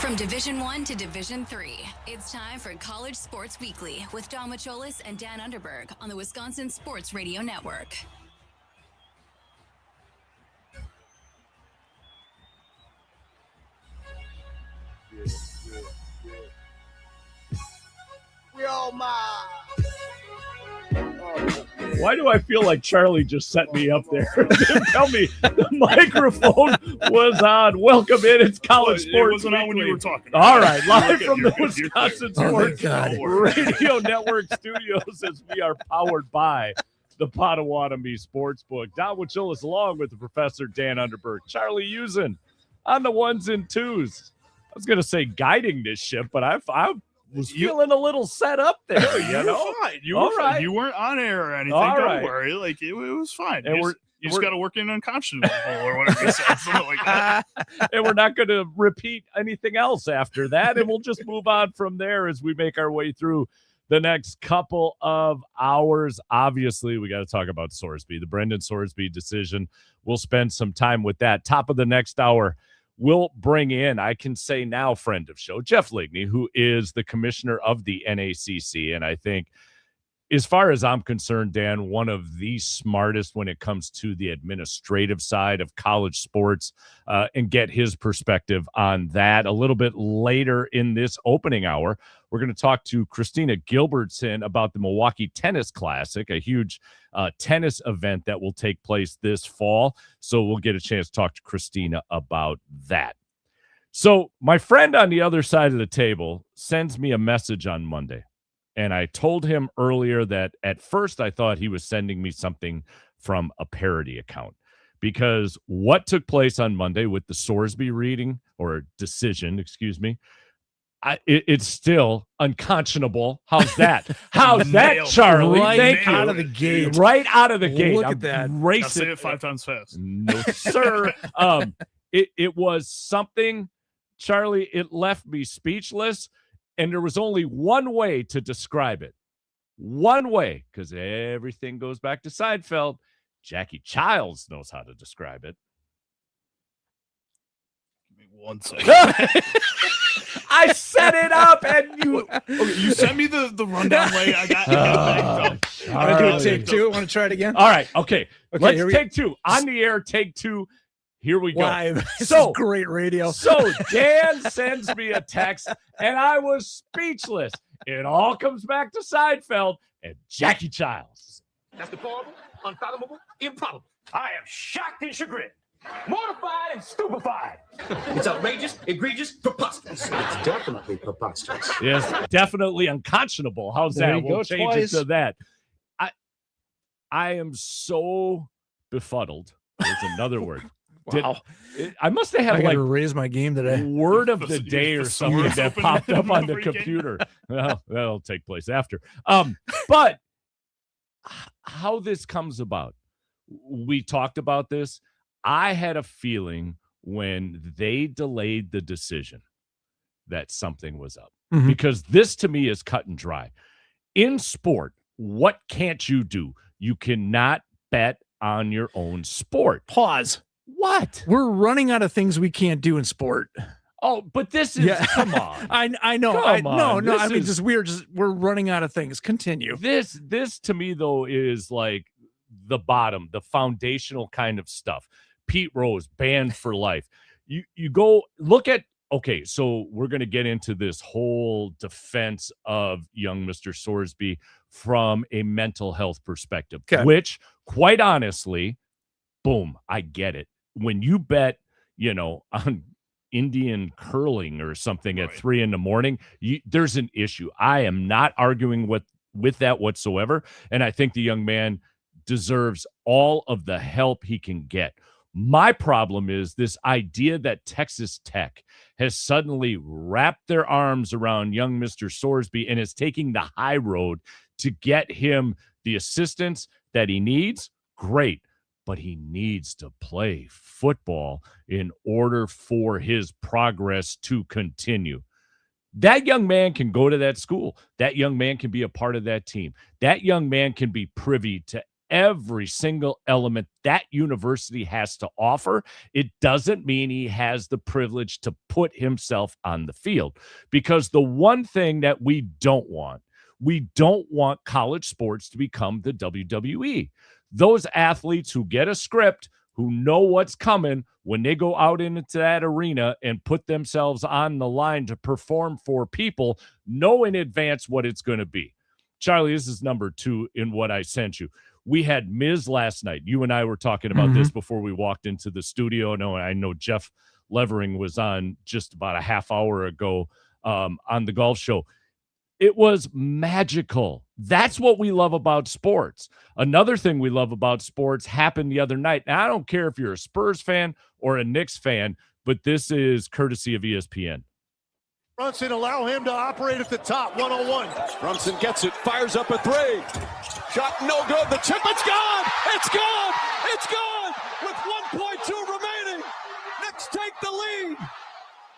From Division I to Division III, it's time for College Sports Weekly with Don Macholis and Dan Underberg on the Wisconsin Sports Radio Network. We all mine. Why do I feel like Charlie just set me up there? Didn't tell me the microphone was on. Welcome in. It's College Sports It wasn't on Weekly. when you were talking. All right, live You're from the good. Wisconsin Oh, Sports God. Radio Network studios as we are powered by the Potawatomi Sportsbook. Don Wachilis along with the Professor Dan Underberg. Charlie Usen on the ones and twos. I was going to say guiding this ship, but I was feeling a little set up there. You were fine. You All were right. fine. You weren't on air or anything. All Don't right. worry. Like it was fine. And You just got to work in unconscionable or whatever you said, something like that. And we're not going to repeat anything else after that. And we'll just move on from there as we make our way through the next couple of hours. Obviously, we got to talk about Sorsby, the Brendan Sorsby decision. We'll spend some time with that. Top of the next hour, we'll bring in, I can say now, friend of show, Jeff Ligney, who is the commissioner of the NACC. And I think, as far as I'm concerned, Dan, one of the smartest when it comes to the administrative side of college sports, and get his perspective on that a little bit later in this opening hour. We're going to talk to Christina Gilbertson about the Milwaukee Tennis Classic, a huge tennis event that will take place this fall. So we'll get a chance to talk to Christina about that. So my friend on the other side of the table sends me a message on Monday. And I told him earlier that at first I thought he was sending me something from a parody account, because what took place on Monday with the Sorsby reading or decision, excuse me, it's still unconscionable. How's that? How's that, Charlie? Right Thank you. out of the gate. Right out of the gate. Look I'm at that. Now racing. say it 5 times fast. No, sir. It was something, Charlie, it left me speechless. And there was only one way to describe it. One way, because everything goes back to Seinfeld. Jackie Childs knows how to describe it. Give me 1 second. I set it up, and you... Okay, you sent me the rundown way. I got backed up. Want to do a take two? Want to try it again? All right, okay. Okay, Let's take two. On the air, take two. Here we go. Live. This So- is great radio. So Dan sends me a text, and I was speechless. It all comes back to Seinfeld and Jackie Childs. That's deplorable, unfathomable, improbable. I am shocked and chagrined, mortified and stupefied. It's outrageous, egregious, preposterous. It's definitely preposterous. Yes, definitely unconscionable. How's There that? you We'll go, change twice. it to that. I am so befuddled. There's another word. Wow. I must have I had got like to raise my game today. word of the The day or thesaurus something that open popped up on the before you came. computer. Well, that'll take place after. But how this comes about, we talked about this. I had a feeling when they delayed the decision that something was up, Mhm. because this to me is cut and dry. In sport, what can't you do? You cannot bet on your own sport. Pause. What? We're running out of things we can't do in sport. Oh, but this is, come on. I know. Come on, No. this I mean, is- we're running out of things. Continue. This to me though is like the bottom, the foundational kind of stuff. Pete Rose banned for life. You go look at, okay, so we're going to get into this whole defense of young Mr. Sorsby from a mental health perspective, Okay. which quite honestly, boom, I get it. When you bet, on Indian curling or something at Right. 3 a.m, there's an issue. I am not arguing with that whatsoever. And I think the young man deserves all of the help he can get. My problem is this idea that Texas Tech has suddenly wrapped their arms around young Mr. Sorsby and is taking the high road to get him the assistance that he needs. Great. But he needs to play football in order for his progress to continue. That young man can go to that school. That young man can be a part of that team. That young man can be privy to every single element that university has to offer. It doesn't mean he has the privilege to put himself on the field, because the one thing that we don't want college sports to become the WWE. Those athletes who get a script, who know what's coming when they go out into that arena and put themselves on the line to perform for people, know in advance what it's going to be. Charlie, this is number 2 in what I sent you. We had Miz last night. You and I were talking about this before we walked into the studio. No, I know Jeff Levering was on just about a half hour ago on the golf show. It was magical. That's what we love about sports. Another thing we love about sports happened the other night. Now, I don't care if you're a Spurs fan or a Knicks fan, but this is courtesy of ESPN. Brunson, allow him to operate at the top, 101. Brunson gets it, fires up a 3. Shot no good, the chip, it's gone! It's gone! It's gone! With 1.2 remaining, Knicks take the lead.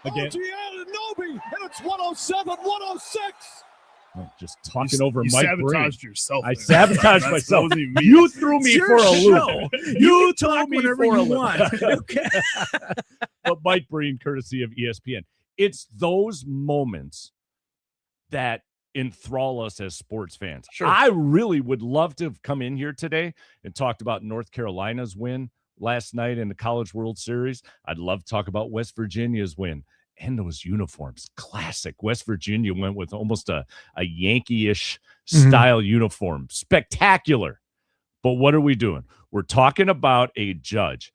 Again. OG Anunoby, and it's 107-106. Just talking over you Mike sabotaged Breen. yourself. I there. sabotaged That myself. wasn't even me. You threw me It's for a your loop. show. You threw talk me whenever for a you loop. want. Okay. But Mike Breen, courtesy of ESPN. It's those moments that enthrall us as sports fans. Sure. I really would love to have come in here today and talked about North Carolina's win last night in the College World Series. I'd love to talk about West Virginia's win. And those uniforms, classic. West Virginia went with almost a Yankee-ish style uniform. Spectacular. But what are we doing? We're talking about a judge.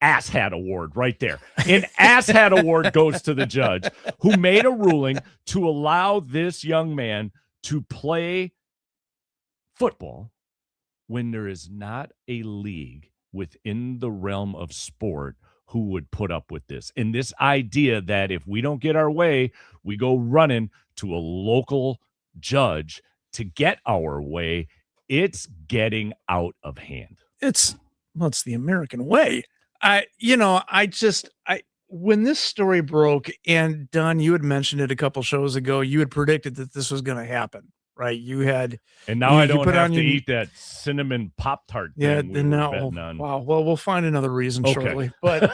Asshat award right there. An asshat award goes to the judge who made a ruling to allow this young man to play football when there is not a league within the realm of sport who would put up with this. And this idea that if we don't get our way, we go running to a local judge to get our way, it's getting out of hand. It's the American way. When this story broke, and Don, you had mentioned it a couple shows ago, you had predicted that this was going to happen, right? You had, and now you I don't put have on to your- eat that cinnamon Pop-Tart. yeah. thing we And were now, betting on. wow. Well, we'll find another reason Okay. shortly. But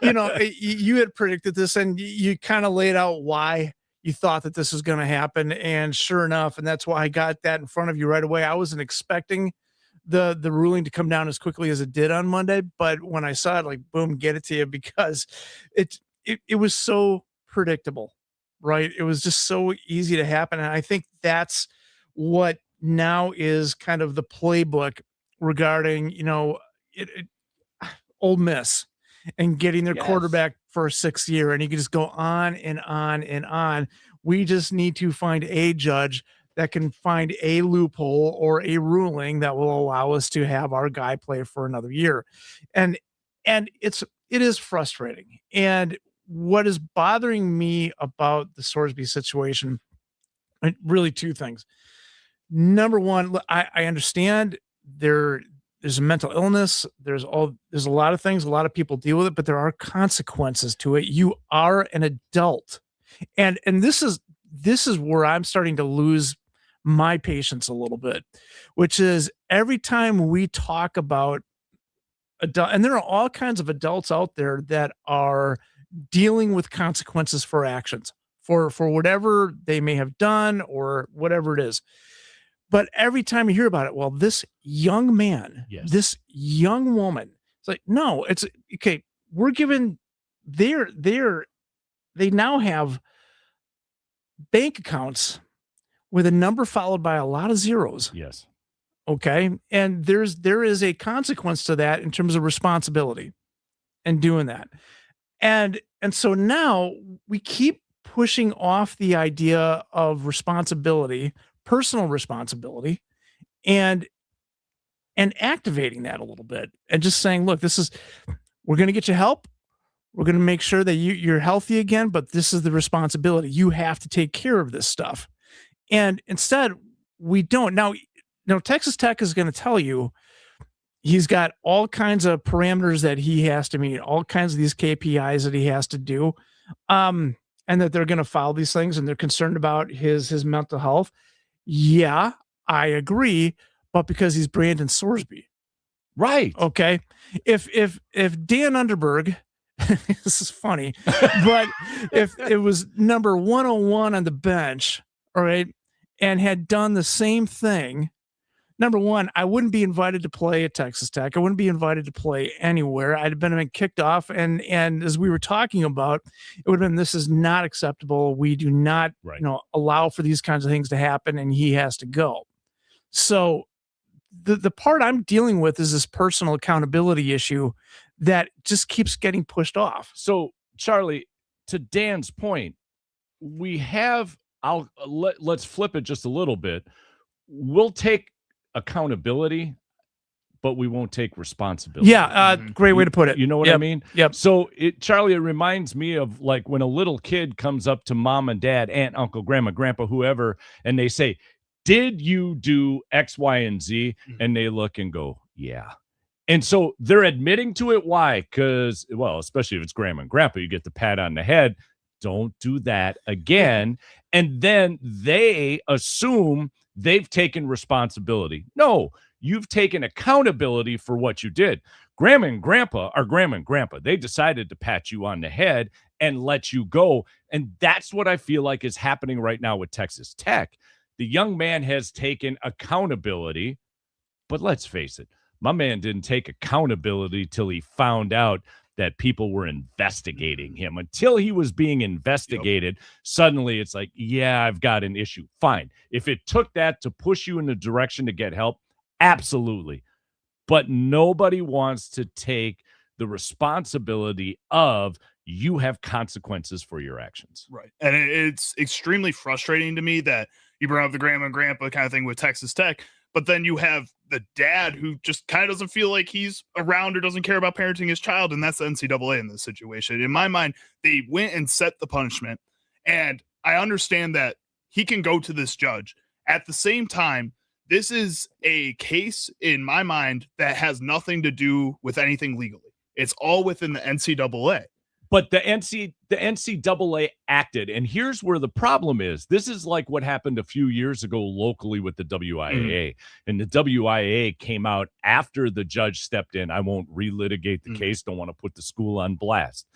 you had predicted this, and you kind of laid out why you thought that this was going to happen, and sure enough, and that's why I got that in front of you right away. I wasn't expecting the ruling to come down as quickly as it did on Monday, but when I saw it, like, boom, get it to you, because it was so predictable, right? It was just so easy to happen. And I think that's what now is kind of the playbook regarding, Ole Miss and getting their quarterback for a 6th year. And you can just go on and on and on. We just need to find a judge that can find a loophole or a ruling that will allow us to have our guy play for another year. And it is frustrating. And what is bothering me about the Sorsby situation, really 2 things. Number one, I understand there's a mental illness. There's a lot of things, a lot of people deal with it, but there are consequences to it. You are an adult. And this is where I'm starting to lose my patience a little bit, which is every time we talk about adult, and there are all kinds of adults out there that are dealing with consequences for actions, for whatever they may have done or whatever it is. But every time you hear about it, well, this young man, Yes. this young woman, it's like, no, it's okay. We're given they now have bank accounts with a number followed by a lot of zeros. Yes. Okay. And there is a consequence to that in terms of responsibility and doing that. And so now we keep pushing off the idea of responsibility, personal responsibility, and activating that a little bit and just saying, look, we're going to get you help. We're going to make sure that you're healthy again, but this is the responsibility. You have to take care of this stuff. And instead, we don't. Now, Texas Tech is going to tell you he's got all kinds of parameters that he has to meet, all kinds of these KPIs that he has to do, and that they're going to follow these things, and they're concerned about his mental health. Yeah, I agree, but because he's Brandon Sorsby. Right. Okay. If Dan Underberg, this is funny, but if it was number 101 on the bench, all right, and had done the same thing, number one, I wouldn't be invited to play at Texas Tech. I wouldn't be invited to play anywhere. I'd have been kicked off. And as we were talking about, it would have been, this is not acceptable. We do not, allow for these kinds of things to happen, and he has to go. So the part I'm dealing with is this personal accountability issue that just keeps getting pushed off. So, Charlie, to Dan's point, we have, let's flip it just a little bit. We'll take accountability, but we won't take responsibility. Yeah, great way to put it. You know what I mean? Yep. So, Charlie, it reminds me of like when a little kid comes up to mom and dad, aunt, uncle, grandma, grandpa, whoever, and they say, did you do X, Y, and Z? And they look and go, yeah. And so they're admitting to it. Why? Because, well, especially if it's grandma and grandpa, you get the pat on the head. Don't do that again. And then they assume they've taken responsibility. No, you've taken accountability for what you did. Grandma and grandpa are grandma and grandpa. They decided to pat you on the head and let you go. And that's what I feel like is happening right now with Texas Tech. The young man has taken accountability, but let's face it, my man didn't take accountability till he found out that people were investigating him. Until he was being investigated, suddenly it's like, yeah, I've got an issue. Fine. If it took that to push you in the direction to get help, absolutely. But nobody wants to take the responsibility of you have consequences for your actions. Right. And it's extremely frustrating to me that you bring up the grandma and grandpa kind of thing with Texas Tech, but then you have the dad who just kind of doesn't feel like he's around or doesn't care about parenting his child, and that's the NCAA in this situation. In my mind, they went and set the punishment, and I understand that he can go to this judge. At the same time, this is a case in my mind that has nothing to do with anything legally. It's all within the NCAA. But the NCAA acted, and here's where the problem is. This is like what happened a few years ago locally with the WIAA. And the WIAA came out after the judge stepped in. I won't relitigate the case. Don't want to put the school on blast.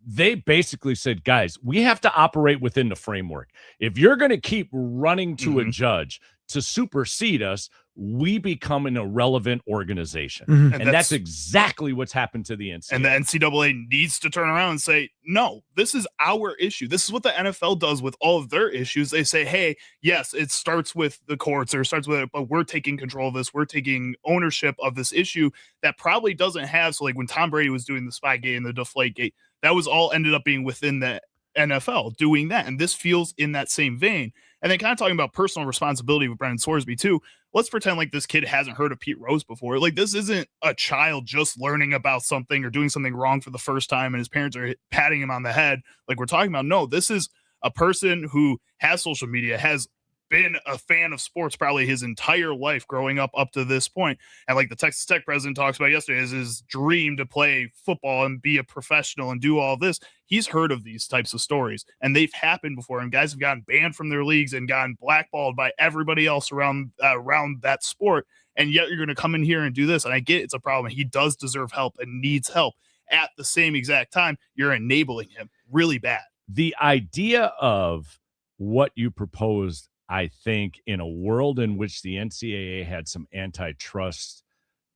They basically said, guys, we have to operate within the framework. If you're going to keep running to a judge to supersede us, we become an irrelevant organization. And that's exactly what's happened to the NCAA. And the NCAA needs to turn around and say, no, this is our issue. This is what the NFL does with all of their issues. They say, hey, yes, it starts with the courts or it starts with it, but we're taking control of this. We're taking ownership of this issue that probably doesn't have. So like when Tom Brady was doing the Spygate and the Deflategate, that was all ended up being within the NFL doing that. And this feels in that same vein. And then kind of talking about personal responsibility with Brendan Sorsby too. Let's pretend like this kid hasn't heard of Pete Rose before. Like this isn't a child just learning about something or doing something wrong for the first time and his parents are patting him on the head like we're talking about. No, this is a person who has social media, has been a fan of sports probably his entire life growing up to this point. And like the Texas Tech president talks about yesterday, is his dream to play football and be a professional and do all this. He's heard of these types of stories and they've happened before. And guys have gotten banned from their leagues and gotten blackballed by everybody else around that sport. And yet you're going to come in here and do this. And I get it's a problem. He does deserve help and needs help. At the same exact time, you're enabling him really bad. The idea of what you proposed, I think, in a world in which the NCAA had some antitrust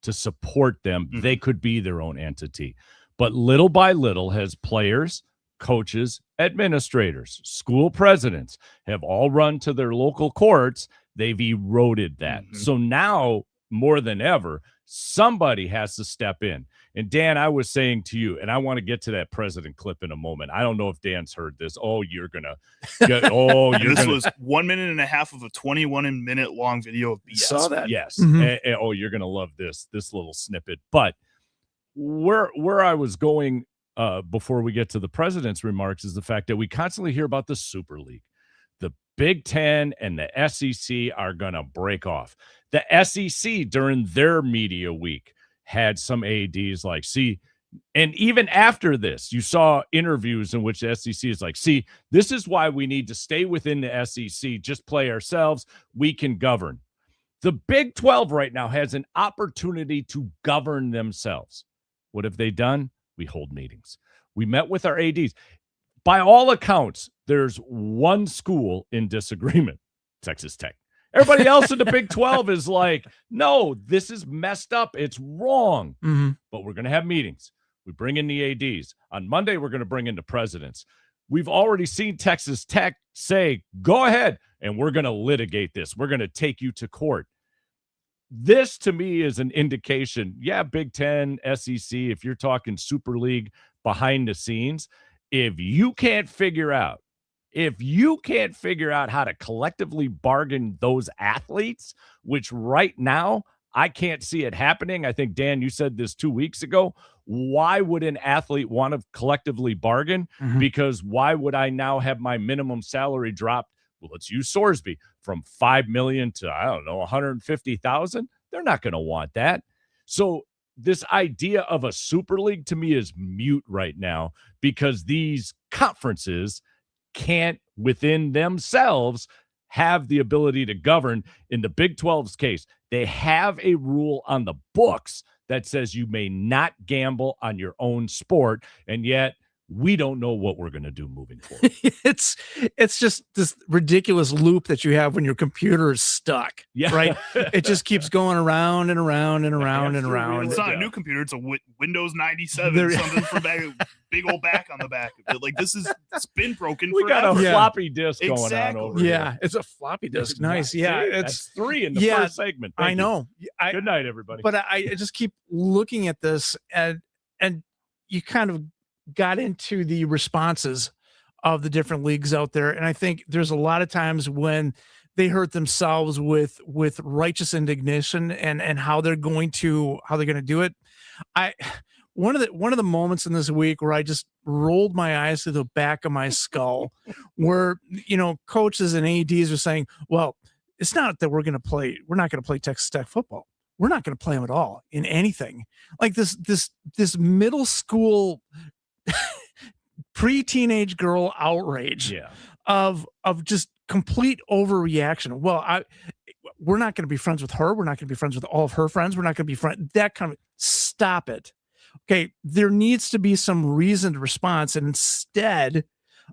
to support them, they could be their own entity. But little by little, as players, coaches, administrators, school presidents have all run to their local courts, they've eroded that. So now, more than ever, somebody has to step in. And Dan, I was saying to you, and I want to get to that president clip in a moment. I don't know if Dan's heard this. Oh, you're gonna get, this was 1.5 minutes of a 21-minute long video of BS. Saw that? Yes. And, you're gonna love this little snippet. But where I was going before we get to the president's remarks is the fact that we constantly hear about the Super League. The Big Ten and the SEC are gonna break off. The SEC during their media week had some ADs like, see, and even after this, you saw interviews in which the SEC is like, see, this is why we need to stay within the SEC, just play ourselves, we can govern. The Big 12 right now has an opportunity to govern themselves. What have they done? We hold meetings. We met with our ADs. By all accounts, there's one school in disagreement, Texas Tech. Everybody else in the Big 12 is like, no, this is messed up. It's wrong. Mm-hmm. But we're going to have meetings. We bring in the ADs. On Monday, we're going to bring in the presidents. We've already seen Texas Tech say, go ahead, and we're going to litigate this. We're going to take you to court. This, to me, is an indication, Big Ten, SEC, if you're talking Super League behind the scenes, if you can't figure out how to collectively bargain those athletes, which right now, I can't see it happening. I think, Dan, you said this 2 weeks ago. Why would an athlete want to collectively bargain? Mm-hmm. Because why would I now have my minimum salary dropped? Well, let's use Sorsby from $5 million to, I don't know, $150,000. They're not going to want that. So this idea of a super league to me is mute right now because these conferences can't within themselves have the ability to govern. In the Big 12's case, they have a rule on the books that says you may not gamble on your own sport, and yet we don't know what we're going to do moving forward. It's just this ridiculous loop that you have when your computer is stuck. Yeah. Right. It just keeps going around and around and around and around. It's not a new computer. It's a Windows 97, something from back, big old back on the back. Like it's been broken. We forever. got a floppy disk going Exactly. on over here. Yeah, it's a floppy disk. Nice. Yeah, that's 3 in the first segment. I know. Good night, everybody. But I just keep looking at this, and you kind of got into the responses of the different leagues out there. And I think there's a lot of times when they hurt themselves with righteous indignation and how they're going to do it. One of the moments in this week where I just rolled my eyes to the back of my skull where, coaches and ADs are saying, well, it's not that we're not going to play Texas Tech football. We're not going to play them at all in anything. Like this middle school pre-teenage girl outrage of just complete overreaction. Well, we're not going to be friends with her. We're not going to be friends with all of her friends. We're not going to be friends. That kind of stop it. Okay. There needs to be some reasoned response. And instead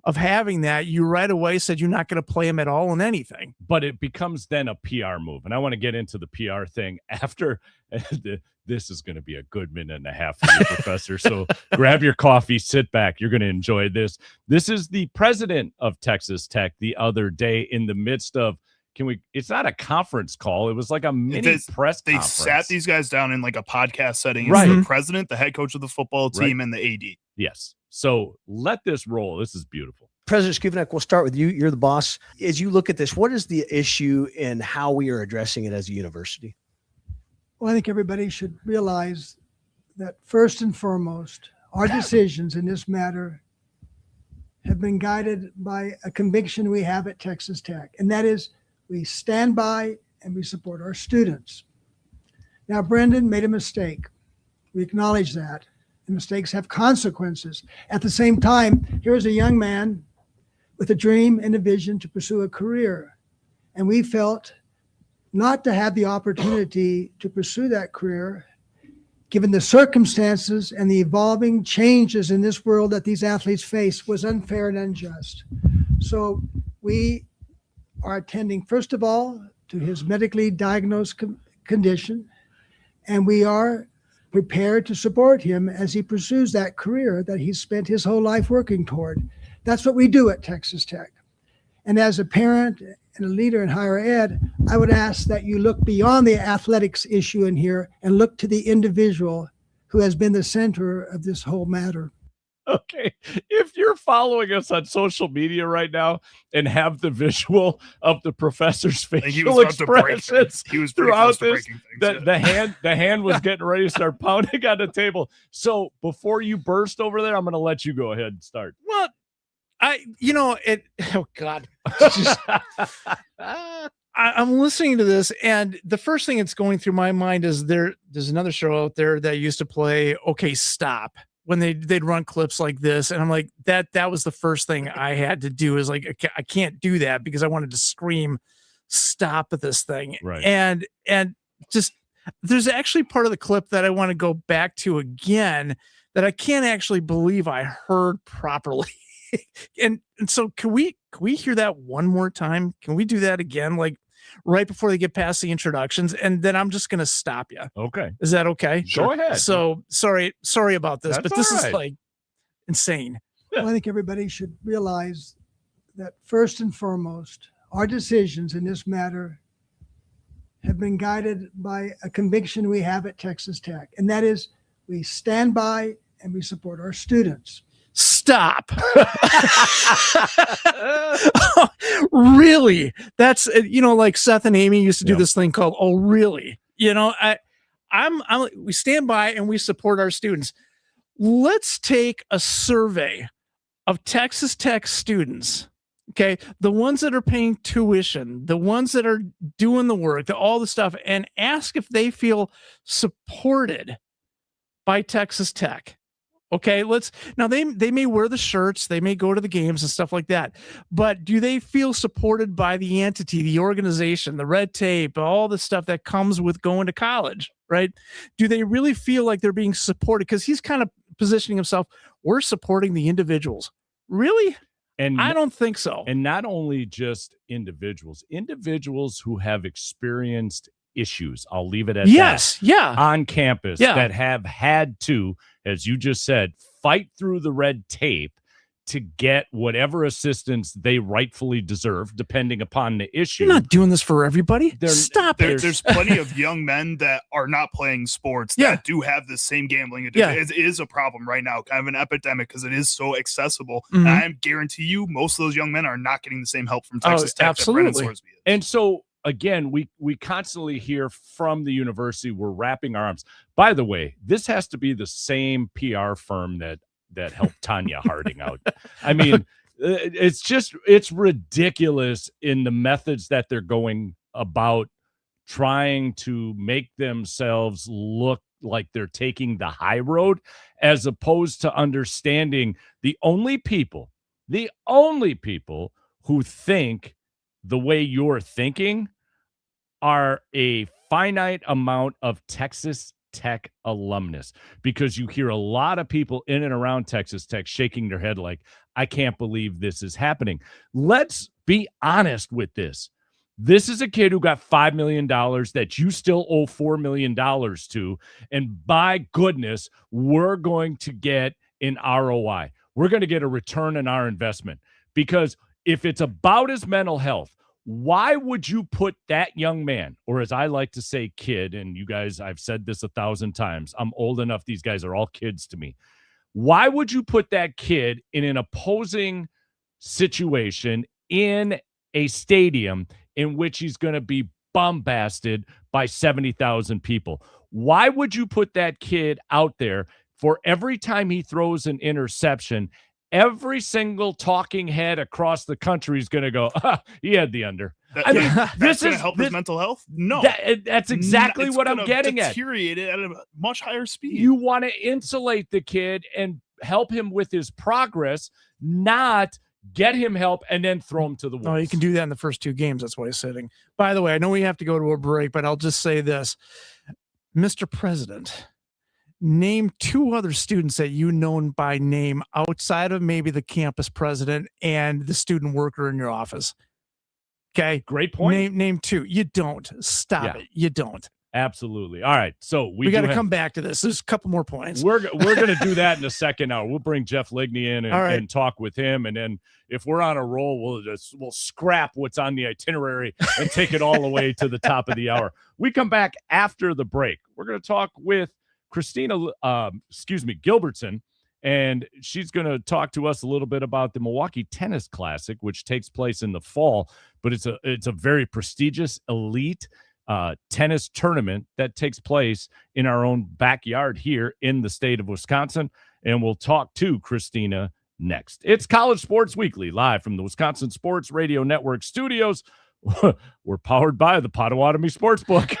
of having that, you right away said you're not going to play him at all in anything. But it becomes then a PR move. And I want to get into the PR thing after this is going to be a good minute and a half for you, Professor. So grab your coffee, sit back. You're going to enjoy this. This is the president of Texas Tech the other day in the midst of, it's not a conference call. It was like a mini press conference. They sat these guys down in like a podcast setting. Right. It's the president, the head coach of the football team, and the AD. Yes. So let this roll. This is beautiful. President Skrivenak, we'll start with you. You're the boss. As you look at this, what is the issue and how we are addressing it as a university? Well, I think everybody should realize that first and foremost, our decisions in this matter have been guided by a conviction we have at Texas Tech, and that is we stand by and we support our students. Now, Brendan made a mistake. We acknowledge that. And mistakes have consequences. At the same time, here's a young man with a dream and a vision to pursue a career. And we felt not to have the opportunity to pursue that career, given the circumstances and the evolving changes in this world that these athletes face, was unfair and unjust. So we are attending, first of all, to his medically diagnosed condition, and we are prepared to support him as he pursues that career that he's spent his whole life working toward. That's what we do at Texas Tech. And as a parent and a leader in higher ed, I would ask that you look beyond the athletics issue in here and look to the individual who has been the center of this whole matter. Okay. If you're following us on social media right now and have the visual of the professor's facial expressions throughout this, the hand was getting ready to start pounding on the table. So before you burst over there, I'm going to let you go ahead and start. Well, oh God. I'm listening to this, and the first thing that's going through my mind is there's another show out there that used to play Okay Stop when they'd run clips like this, and I'm like, that was the first thing I had to do is like, I can't do that because I wanted to scream stop this thing. Right. And just there's actually part of the clip that I want to go back to again that I can't actually believe I heard properly. and so can we hear that one more time? Can we do that again? Like right before they get past the introductions, and then I'm just gonna stop you. Okay. Is that okay? Go ahead. So sorry about this, That's but this all is right. like insane. Well, I think everybody should realize that first and foremost, our decisions in this matter have been guided by a conviction we have at Texas Tech, and that is we stand by and we support our students. Stop. Really? That's like Seth and Amy used to do this thing called "Oh, really?" We stand by and we support our students. Let's take a survey of Texas Tech students. Okay, the ones that are paying tuition, the ones that are doing the work, all the stuff, and ask if they feel supported by Texas Tech. Okay, now they may wear the shirts, they may go to the games and stuff like that, but do they feel supported by the entity, the organization, the red tape, all the stuff that comes with going to college, right? Do they really feel like they're being supported? Because he's kind of positioning himself, we're supporting the individuals. Really? And I don't think so. And not only just individuals who have experienced issues, I'll leave it at that, on campus that have had to, as you just said, fight through the red tape to get whatever assistance they rightfully deserve, depending upon the issue. You're not doing this for everybody. Stop it. There's plenty of young men that are not playing sports that do have the same gambling addiction. It is a problem right now, kind of an epidemic, because it is so accessible. Mhm. And I guarantee you, most of those young men are not getting the same help from Texas Tech that Brennan Sorsby is. And so, again, we constantly hear from the university, we're wrapping our arms. By the way, this has to be the same PR firm that helped Tanya Harding out. I mean, it's ridiculous in the methods that they're going about trying to make themselves look like they're taking the high road, as opposed to understanding the only people who think the way you're thinking are a finite amount of Texas Tech alumnus, because you hear a lot of people in and around Texas Tech shaking their head like, I can't believe this is happening. Let's be honest with this. This is a kid who got $5 million that you still owe $4 million to. And by goodness, we're going to get an ROI. We're going to get a return on our investment, because if it's about his mental health, why would you put that young man, or as I like to say, kid, and you guys, I've said this 1,000 times, I'm old enough, these guys are all kids to me. Why would you put that kid in an opposing situation in a stadium in which he's going to be bombasted by 70,000 people? Why would you put that kid out there for every time he throws an interception? Every single talking head across the country is going to go, he had the under. This is help his mental health. No, that's exactly what I'm getting at. Deteriorate it at a much higher speed. You want to insulate the kid and help him with his progress, not get him help and then throw him to the wolves. No, you can do that in the first 2 games. That's why he's sitting. By the way, I know we have to go to a break, but I'll just say this, Mr. President. Name 2 other students that you known by name outside of maybe the campus president and the student worker in your office. Okay. Great point. Name 2. You don't. Stop it. You don't. Absolutely. All right. So we got to come back to this. There's a couple more points. We're going to do that in the second hour. We'll bring Jeff Ligney in and talk with him. And then if we're on a roll, we'll scrap what's on the itinerary and take it all the way to the top of the hour. We come back after the break. We're going to talk with Christina, Gilbertson, and she's going to talk to us a little bit about the Milwaukee Tennis Classic, which takes place in the fall, but it's a very prestigious elite tennis tournament that takes place in our own backyard here in the state of Wisconsin, and we'll talk to Christina next. It's College Sports Weekly, live from the Wisconsin Sports Radio Network studios. We're powered by the Potawatomi Sportsbook.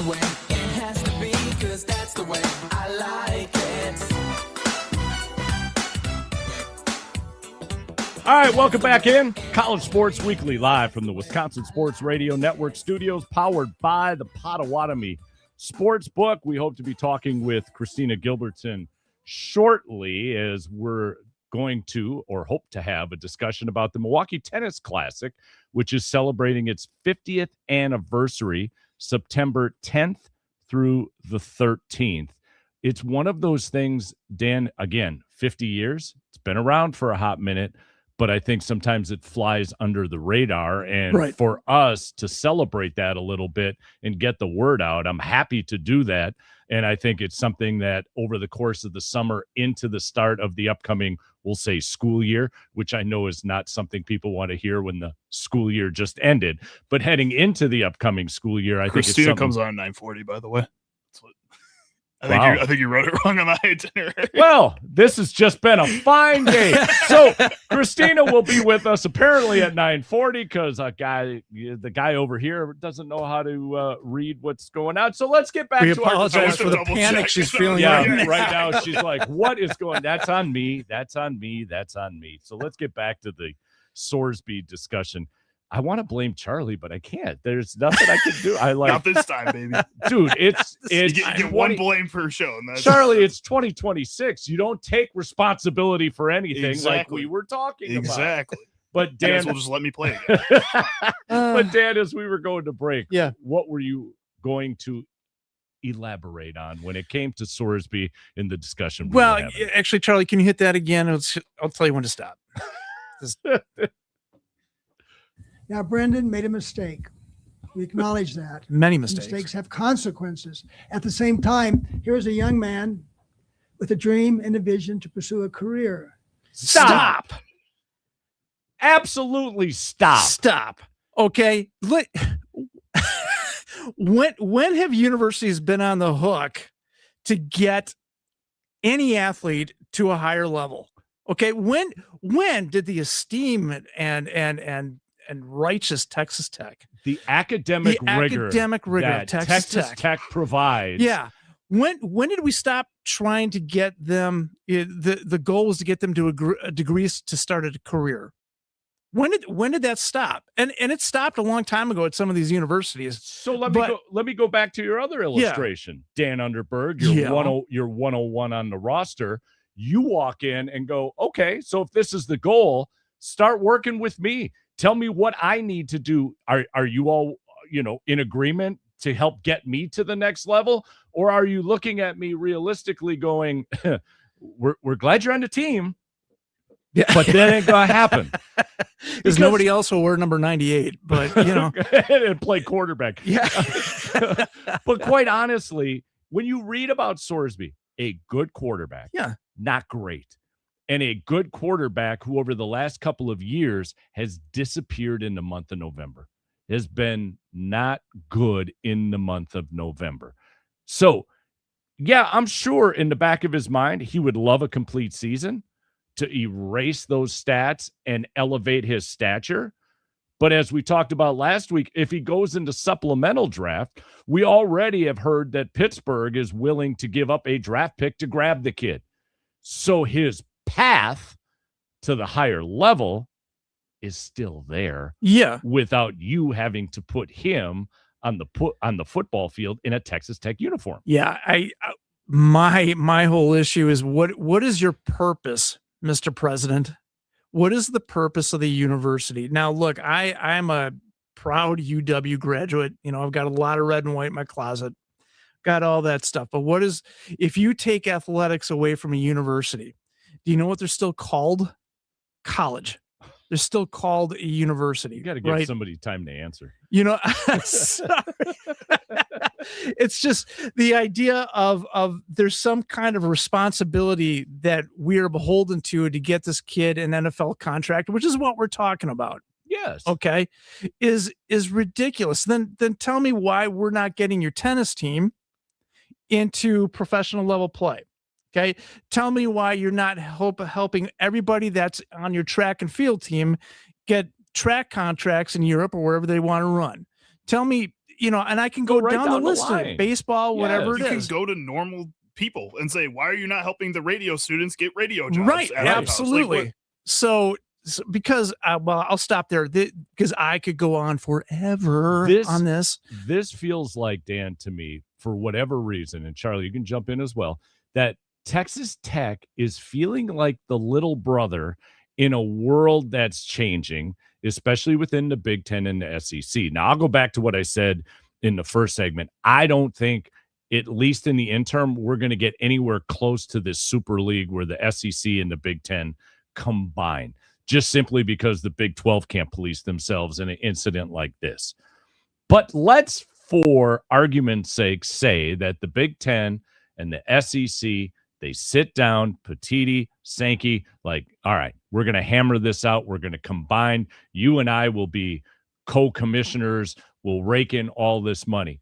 the way it has to be, 'cause that's the way I like it. All right, welcome back in. College Sports Weekly, live from the Wisconsin Sports Radio Network studios, powered by the Potawatomi Sportsbook. We hope to be talking with Christina Gilbertson shortly, as we're going to, or hope to have, a discussion about the Milwaukee Tennis Classic, which is celebrating its 50th anniversary, September 10th through the 13th. It's one of those things, Dan, again, 50 years. It's been around for a hot minute, but I think sometimes it flies under the radar. And for us to celebrate that a little bit and get the word out, I'm happy to do that. And I think it's something that over the course of the summer into the start of the upcoming, we'll say, school year, which I know is not something people want to hear when the school year just ended, but heading into the upcoming school year, I think Christina comes on at 9:40, by the way. That's what I think you wrote it wrong on the itinerary. Well, this has just been a fine day. So Christina will be with us apparently at 9:40 because the guy over here doesn't know how to read what's going on. So let's get back We to apologize for the panic she's feeling. Right now, she's like, what is going? That's on me. That's on me. That's on me. So let's get back to the Sorsby discussion. I want to blame Charlie, but I can't. There's nothing I can do. Not this time, baby. Dude, it's you get one blame per show. And that's Charlie, it's 2026. You don't take responsibility for anything like we were talking about. Exactly. But Dan will just let me play again. But Dan, as we were going to break, yeah, what were you going to elaborate on when it came to Sorsby in the discussion? Well, actually, Charlie, can you hit that again? I'll tell you when to stop. Now, Brendan made a mistake. We acknowledge that. Many mistakes. Mistakes have consequences. At the same time, here's a young man with a dream and a vision to pursue a career. Stop. Absolutely stop. Stop. Okay. When have universities been on the hook to get any athlete to a higher level? Okay. When did the esteemed and righteous Texas Tech, the academic rigor that Texas Tech provides, when did we stop trying to get them? The goal was to get them to a degrees to start a career. When did that stop? And it stopped a long time ago at some of these universities. So let me go back to your other illustration. Dan Underberg, you're 101 on the roster. You walk in and go, okay, so if this is the goal, start working with me. Tell me what I need to do. Are you all, in agreement to help get me to the next level? Or are you looking at me realistically going, we're glad you're on the team, but that ain't going to happen. Because nobody else will wear number 98, but, and play quarterback. Yeah. But quite honestly, when you read about Sorsby, a good quarterback, not great. And a good quarterback who over the last couple of years has disappeared in the month of November, has been not good in the month of November. So, I'm sure in the back of his mind, he would love a complete season to erase those stats and elevate his stature. But as we talked about last week, if he goes into supplemental draft, we already have heard that Pittsburgh is willing to give up a draft pick to grab the kid. So his path to the higher level is still there. Yeah. Without you having to put him on the football field in a Texas Tech uniform. Yeah. My whole issue is what is your purpose, Mr. President? What is the purpose of the university? Now, look, I'm a proud UW graduate. I've got a lot of red and white in my closet, got all that stuff. But if you take athletics away from a university, do you know what they're still called? College. They're still called a university. You got to give somebody time to answer. Sorry. It's just the idea of there's some kind of responsibility that we're beholden to get this kid an NFL contract, which is what we're talking about. Yes. Okay. Is ridiculous. Then tell me why we're not getting your tennis team into professional level play. Okay. Tell me why you're not helping everybody that's on your track and field team get track contracts in Europe or wherever they want to run. Tell me, and I can go right down the down the list line. of baseball, whatever You it can is. go to normal people and say, why are you not helping the radio students get radio jobs? Right, at our house? absolutely. Like, what- So because I'll stop there because I could go on forever on this. This feels like, Dan, to me, for whatever reason, and Charlie, you can jump in as well, that Texas Tech is feeling like the little brother in a world that's changing, especially within the Big Ten and the SEC. Now, I'll go back to what I said in the first segment. I don't think, at least in the interim, we're going to get anywhere close to this Super League where the SEC and the Big Ten combine, just simply because the Big 12 can't police themselves in an incident like this. But let's, for argument's sake, say that the Big Ten and the SEC, they sit down, Petitti, Sankey, like, all right, we're going to hammer this out. We're going to combine. You and I will be co-commissioners. We'll rake in all this money.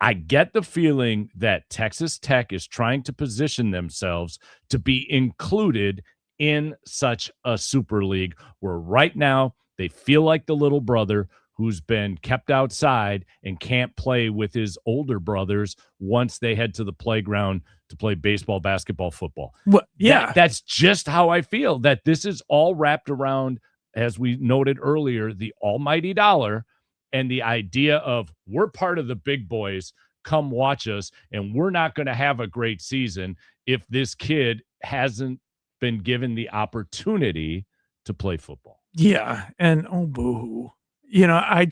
I get the feeling that Texas Tech is trying to position themselves to be included in such a super league where right now they feel like the little brother who's been kept outside and can't play with his older brothers once they head to the playground to play baseball, basketball, football. Well, yeah. That's just how I feel, that this is all wrapped around, as we noted earlier, the almighty dollar and the idea of we're part of the big boys, come watch us, and we're not going to have a great season if this kid hasn't been given the opportunity to play football. Yeah. And oh, boo-hoo. I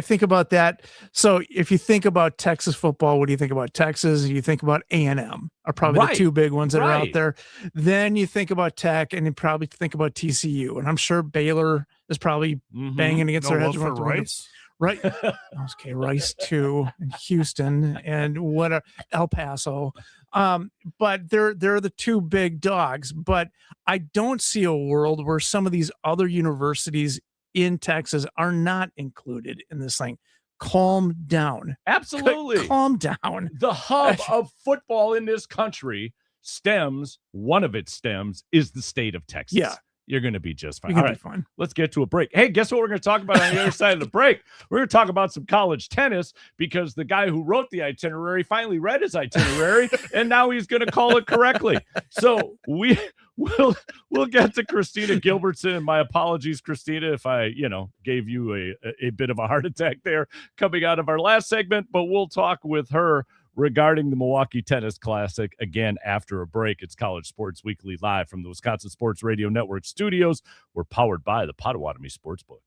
think about that. So if you think about Texas football, what do you think about Texas? You think about A&M are probably Right. the two big ones that are out Right. there. Then you think about Tech, and you probably think about TCU. And I'm sure Baylor is probably banging against no their love heads. for Rice. Right. Okay. Rice too, and Houston, and El Paso. But they're the two big dogs. But I don't see a world where some of these other universities in Texas are not included in this thing. Calm down. Absolutely. Calm down. The hub of football in this country one of its stems is the state of Texas. Yeah. You're going to be just fine. You're All gonna right, be fine. let's get to a break. Hey, guess what we're going to talk about on the other side of the break? We're going to talk about some college tennis because the guy who wrote the itinerary finally read his itinerary and now he's going to call it correctly. So we'll get to Christina Gilbertson, and my apologies, Christina, if I, gave you a bit of a heart attack there coming out of our last segment, but we'll talk with her regarding the Milwaukee Tennis Classic again after a break. It's College Sports Weekly live from the Wisconsin Sports Radio Network studios. We're powered by the Potawatomi Sportsbook.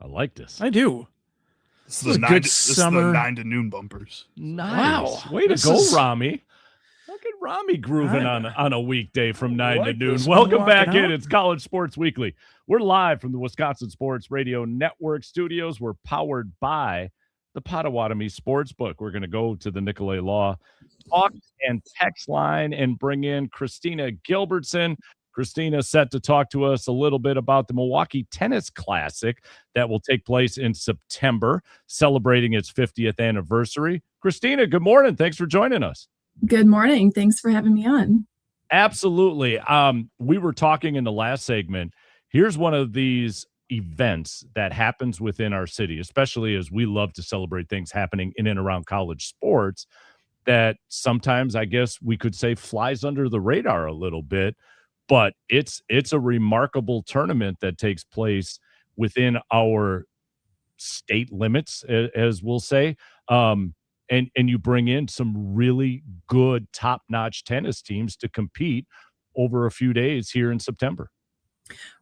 I like this. I do. This This is is a the good 9 summer. to noon bumpers. Nice. Wow. Way to This go, is- Rami. Look at Rami grooving on a weekday from 9 to like noon. this. Welcome Walking back in. out. It's College Sports Weekly. We're live from the Wisconsin Sports Radio Network studios. We're powered by the Potawatomi Sportsbook. We're going to go to the Nicolay Law talk and text line and bring in Christina Gilbertson. Christina set to talk to us a little bit about the Milwaukee Tennis Classic that will take place in September, celebrating its 50th anniversary. Christina, good morning. Thanks for joining us. Good morning. Thanks for having me on. Absolutely. We were talking in the last segment. Here's one of these events that happens within our city, especially as we love to celebrate things happening in and around college sports, that sometimes I guess we could say flies under the radar a little bit, but it's a remarkable tournament that takes place within our state limits, as we'll say. And you bring in some really good top-notch tennis teams to compete over a few days here in September.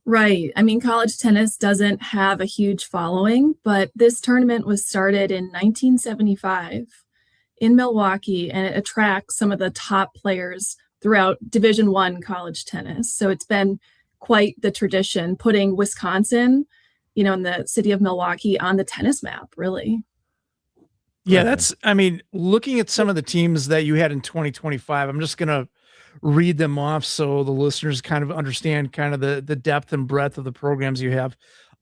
Right. I mean, college tennis doesn't have a huge following, but this tournament was started in 1975 in Milwaukee, and it attracts some of the top players throughout Division I college tennis. So it's been quite the tradition, putting Wisconsin, in the city of Milwaukee on the tennis map, really. Yeah, looking at some of the teams that you had in 2025, I'm just going to read them off so the listeners kind of understand kind of the depth and breadth of the programs you have.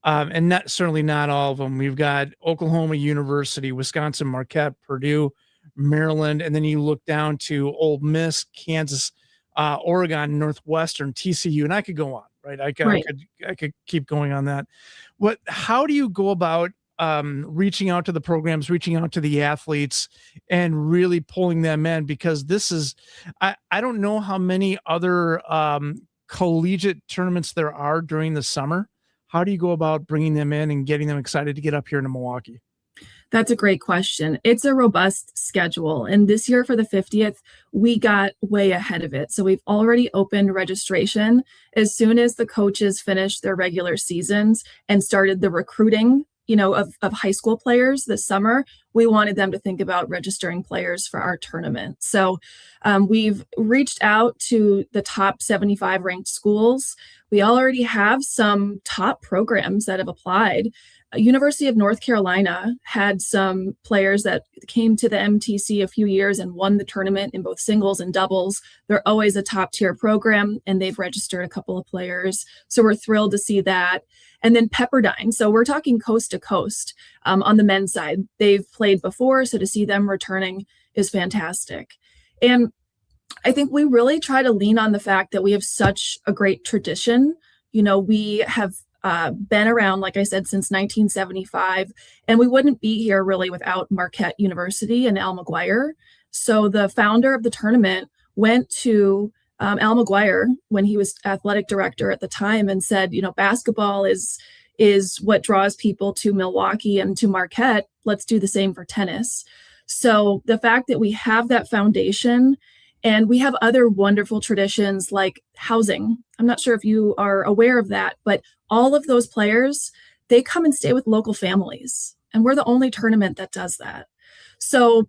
And certainly not all of them. We've got Oklahoma University, Wisconsin Marquette, Purdue, Maryland, and then you look down to Ole Miss, Kansas, Oregon, Northwestern, TCU, and I could go on, right? I could keep going on that. How do you go about reaching out to the programs, reaching out to the athletes, and really pulling them in? Because this is, I don't know how many other collegiate tournaments there are during the summer. How do you go about bringing them in and getting them excited to get up here to Milwaukee? That's a great question. It's a robust schedule. And this year for the 50th, we got way ahead of it. So we've already opened registration as soon as the coaches finished their regular seasons and started the recruiting of high school players this summer. We wanted them to think about registering players for our tournament. So we've reached out to the top 75 ranked schools. We already have some top programs that have applied. University of North Carolina had some players that came to the MTC a few years and won the tournament in both singles and doubles. They're always a top tier program, and they've registered a couple of players. So we're thrilled to see that. And then Pepperdine. So we're talking coast to coast on the men's side. They've played before, so to see them returning is fantastic. And I think we really try to lean on the fact that we have such a great tradition. We have been around, like I said, since 1975, and we wouldn't be here really without Marquette University and Al McGuire. So the founder of the tournament went to Al McGuire when he was athletic director at the time and said, basketball is what draws people to Milwaukee and to Marquette. Let's do the same for tennis. So the fact that we have that foundation, and we have other wonderful traditions like housing. I'm not sure if you are aware of that, but all of those players, they come and stay with local families. And we're the only tournament that does that. So,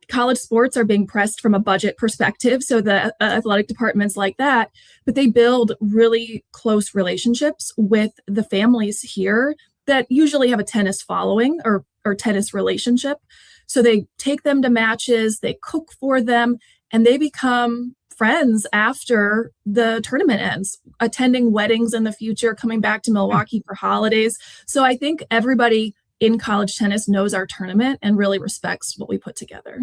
college sports are being pressed from a budget perspective. So the athletic departments like that, but they build really close relationships with the families here that usually have a tennis following or tennis relationship. So they take them to matches, they cook for them, and they become friends after the tournament ends, attending weddings in the future, coming back to Milwaukee for holidays. So I think everybody in college tennis knows our tournament and really respects what we put together.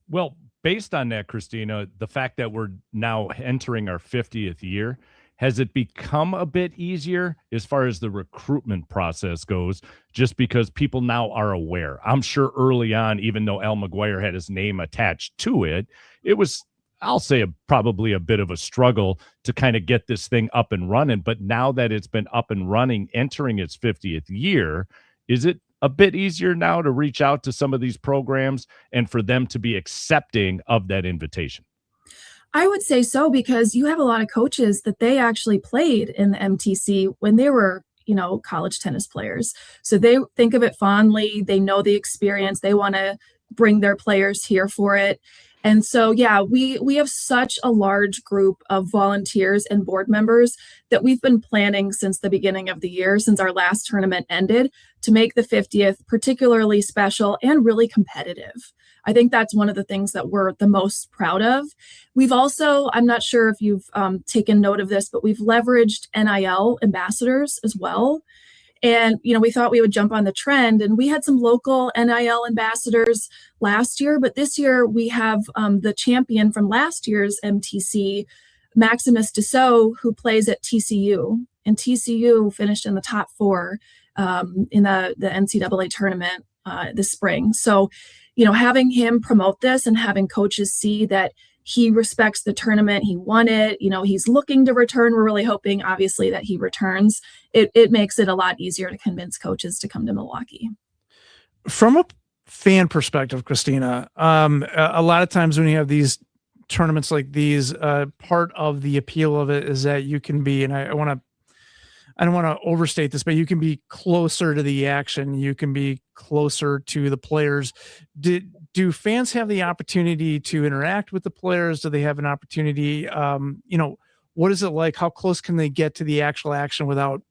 Well, based on that, Christina, the fact that we're now entering our 50th year, has it become a bit easier as far as the recruitment process goes, just because people now are aware? I'm sure early on, even though Al McGuire had his name attached to it, it was, I'll say, probably a bit of a struggle to kind of get this thing up and running. But now that it's been up and running, entering its 50th year, is it a bit easier now to reach out to some of these programs and for them to be accepting of that invitation? I would say so, because you have a lot of coaches that they actually played in the MTC when they were, college tennis players. So they think of it fondly. They know the experience. They want to bring their players here for it. And so, yeah, we have such a large group of volunteers and board members that we've been planning since the beginning of the year, since our last tournament ended, to make the 50th particularly special and really competitive. I think that's one of the things that we're the most proud of. We've also, I'm not sure if you've taken note of this, but we've leveraged NIL ambassadors as well. And, we thought we would jump on the trend, and we had some local NIL ambassadors last year, but this year we have the champion from last year's MTC, Maximus Dassault, who plays at TCU, and TCU finished in the top 4 in the NCAA tournament this spring. So, having him promote this and having coaches see that he respects the tournament, he won it, he's looking to return. We're really hoping, obviously, that he returns. It makes it a lot easier to convince coaches to come to Milwaukee. From a fan perspective, Christina, a lot of times when you have these tournaments like these, part of the appeal of it is that you can be, and I don't want to overstate this, but you can be closer to the action. You can be closer to the players. Do fans have the opportunity to interact with the players? Do they have an opportunity? What is it like? How close can they get to the actual action without,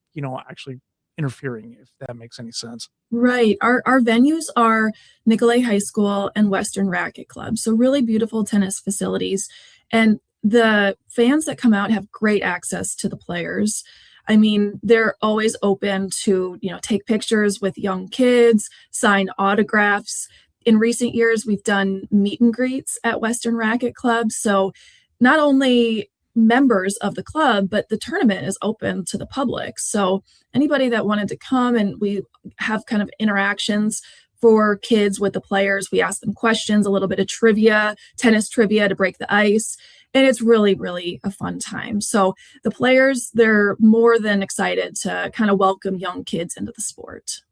actually interfering, if that makes any sense? Right. Our venues are Nicolet High School and Western Racket Club. So really beautiful tennis facilities. And the fans that come out have great access to the players. I mean, they're always open to, take pictures with young kids, sign autographs. In recent years, we've done meet and greets at Western Racket Club. So not only members of the club, but the tournament is open to the public. So anybody that wanted to come, and we have kind of interactions for kids with the players. We ask them questions, a little bit of trivia, tennis trivia to break the ice. And it's really, really a fun time. So the players, they're more than excited to kind of welcome young kids into the sport.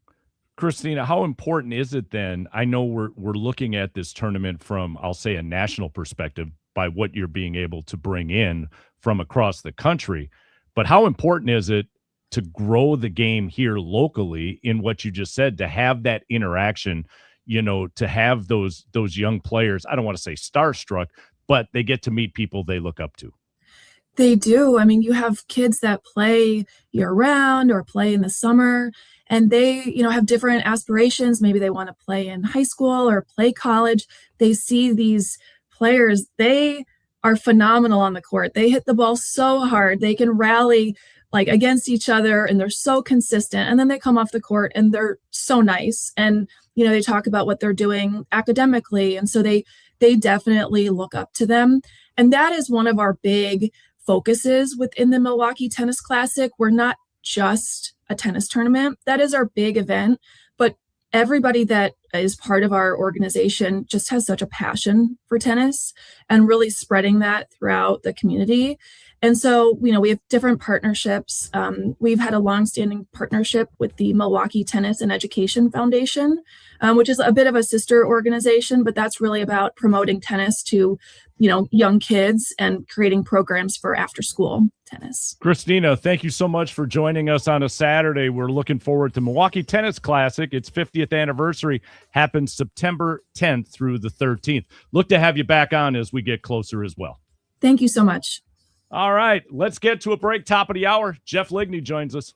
Christina, how important is it then? I know we're looking at this tournament from, I'll say, a national perspective by what you're being able to bring in from across the country. But how important is it to grow the game here locally in what you just said, to have that interaction, to have those young players, I don't want to say starstruck, but they get to meet people they look up to? They do. I mean, you have kids that play year round or play in the summer, and they, have different aspirations. Maybe they want to play in high school or play college. They see these players, they are phenomenal on the court. They hit the ball so hard. They can rally against each other, and they're so consistent. And then they come off the court and they're so nice. And, they talk about what they're doing academically. And so they definitely look up to them. And that is one of our big focuses within the Milwaukee Tennis Classic. We're not just a tennis tournament. That is our big event, but everybody that is part of our organization just has such a passion for tennis and really spreading that throughout the community. And so, we have different partnerships. We've had a longstanding partnership with the Milwaukee Tennis and Education Foundation, which is a bit of a sister organization, but that's really about promoting tennis to, young kids and creating programs for after school tennis. Christina, thank you so much for joining us on a Saturday. We're looking forward to Milwaukee Tennis Classic. Its 50th anniversary happens September 10th through the 13th. Look to have you back on as we get closer as well. Thank you so much. All right, let's get to a break. Top of the hour. Jeff Ligney joins us.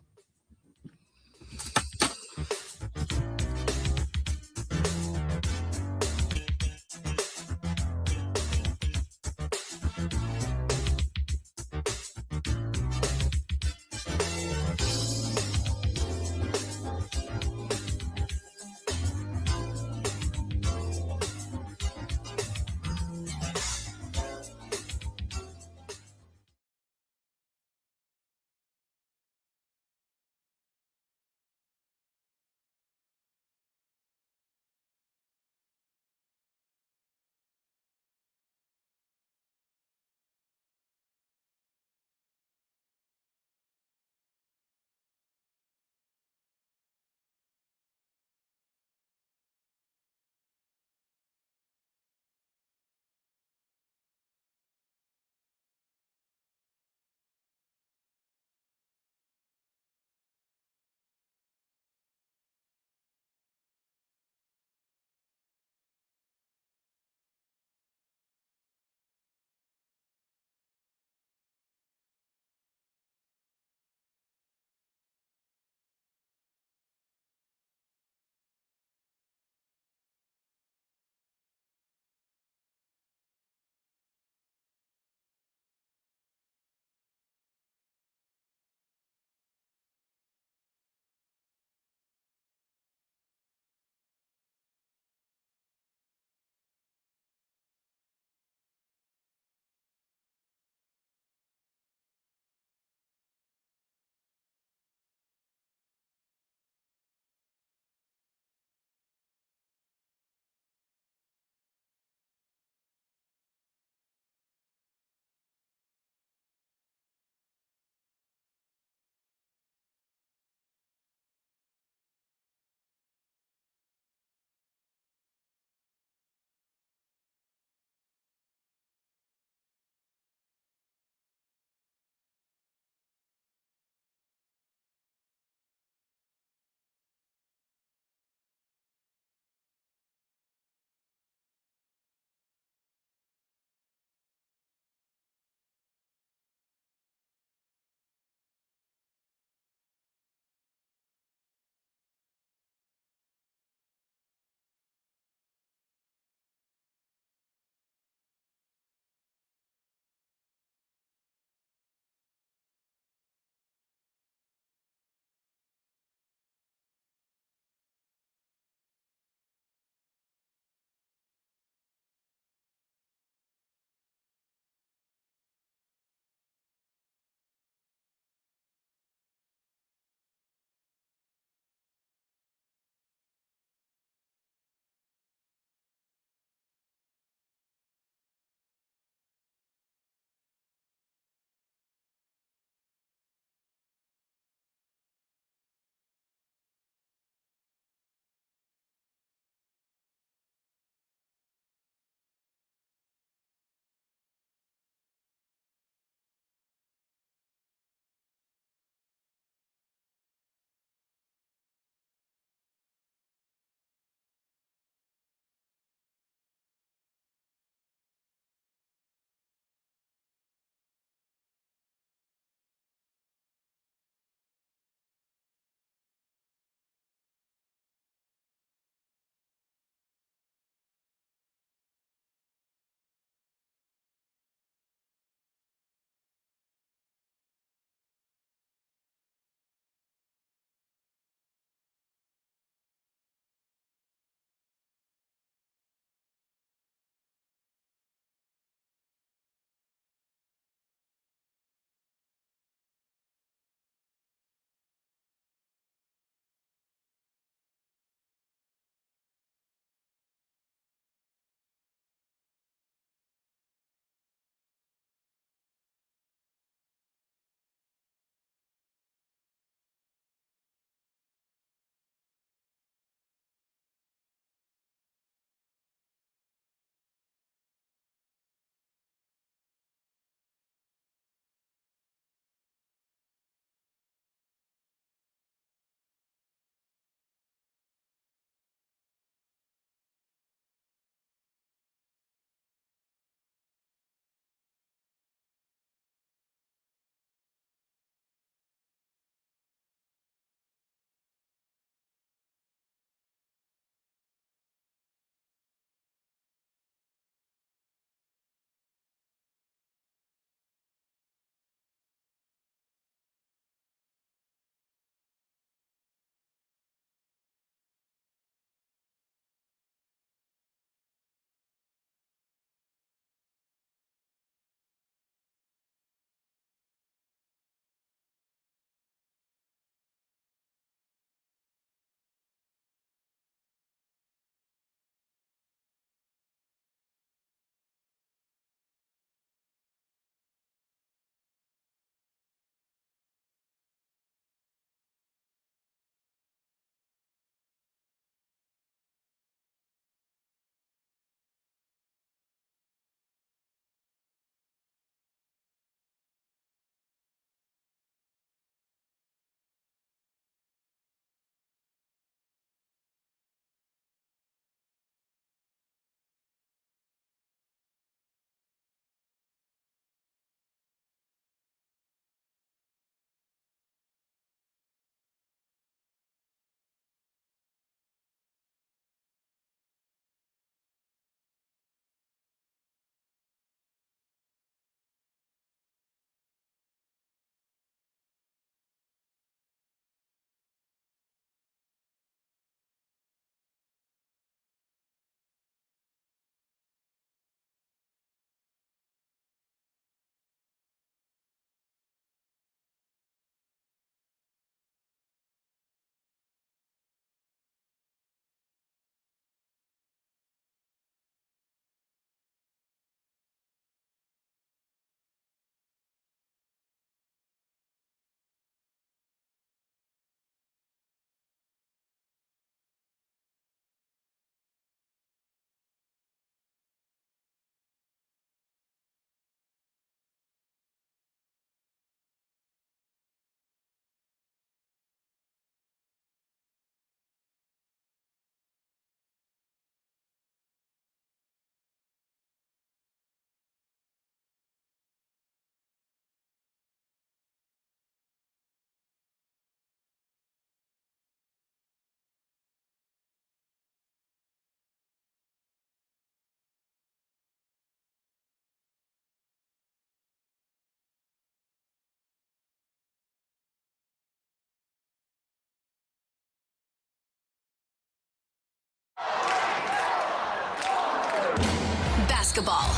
Basketball,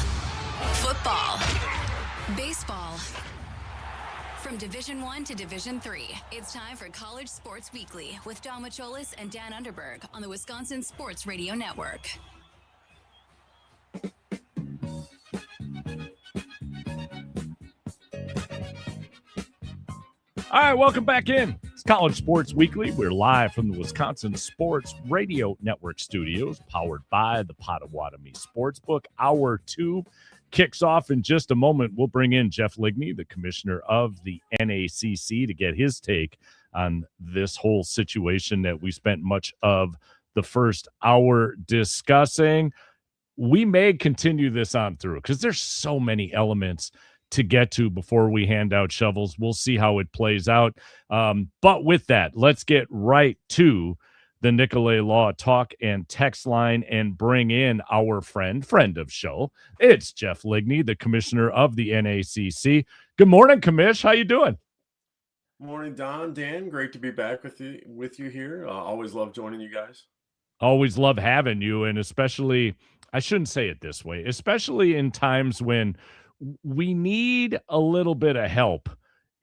football, baseball. From Division 1 to Division 3, it's time for College Sports Weekly with Dom Macholis and Dan Underberg on the Wisconsin Sports Radio Network. All right, welcome back in. It's College Sports Weekly. We're live from the Wisconsin Sports Radio Network studios, powered by the Potawatomi Sportsbook. Hour 2 kicks off in just a moment. We'll bring in Jeff Ligney, the commissioner of the NACC, to get his take on this whole situation that we spent much of the first hour discussing. We may continue this on through because there's so many elements to get to before we hand out shovels. We'll see how it plays out. But with that, let's get right to the Nicolay Law talk and text line and bring in our friend of show. It's Jeff Ligney, the commissioner of the NACC. Good morning, Commish. How you doing? Morning, Don, Dan. Great to be back with you here. Always love joining you guys. Always love having you, and especially, I shouldn't say it this way, especially in times when we need a little bit of help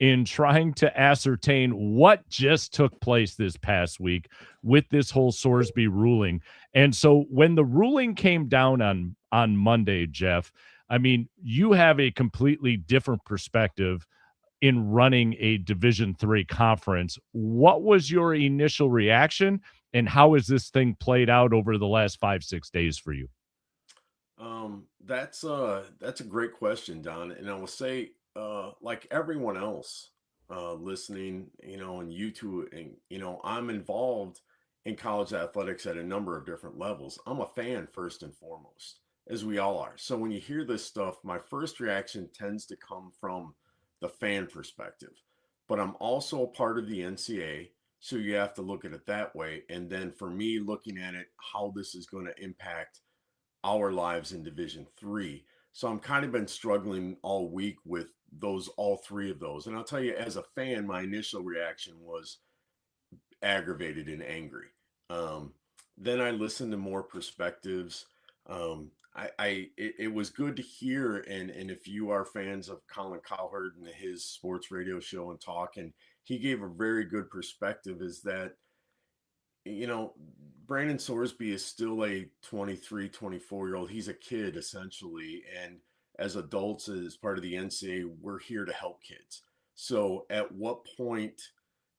in trying to ascertain what just took place this past week with this whole Sorsby ruling. And so when the ruling came down on Monday, Jeff, I mean, you have a completely different perspective in running a Division III conference. What was your initial reaction, and how has this thing played out over the last 5-6 days for you? That's a great question, Don. And I will say, like everyone else listening, and you too, and I'm involved in college athletics at a number of different levels. I'm a fan first and foremost, as we all are. So when you hear this stuff, my first reaction tends to come from the fan perspective. But I'm also a part of the NCAA, so you have to look at it that way. And then for me, looking at it, how this is going to impact our lives in Division III. So I'm kind of been struggling all week with all three of those. And I'll tell you, as a fan, my initial reaction was aggravated and angry. Then I listened to more perspectives. It was good to hear. And if you are fans of Colin Cowherd and his sports radio show and talk, and he gave a very good perspective, is that, Brandon Sorsby is still a 23, 24-year-old. He's a kid, essentially. And as adults, as part of the NCAA, we're here to help kids. So at what point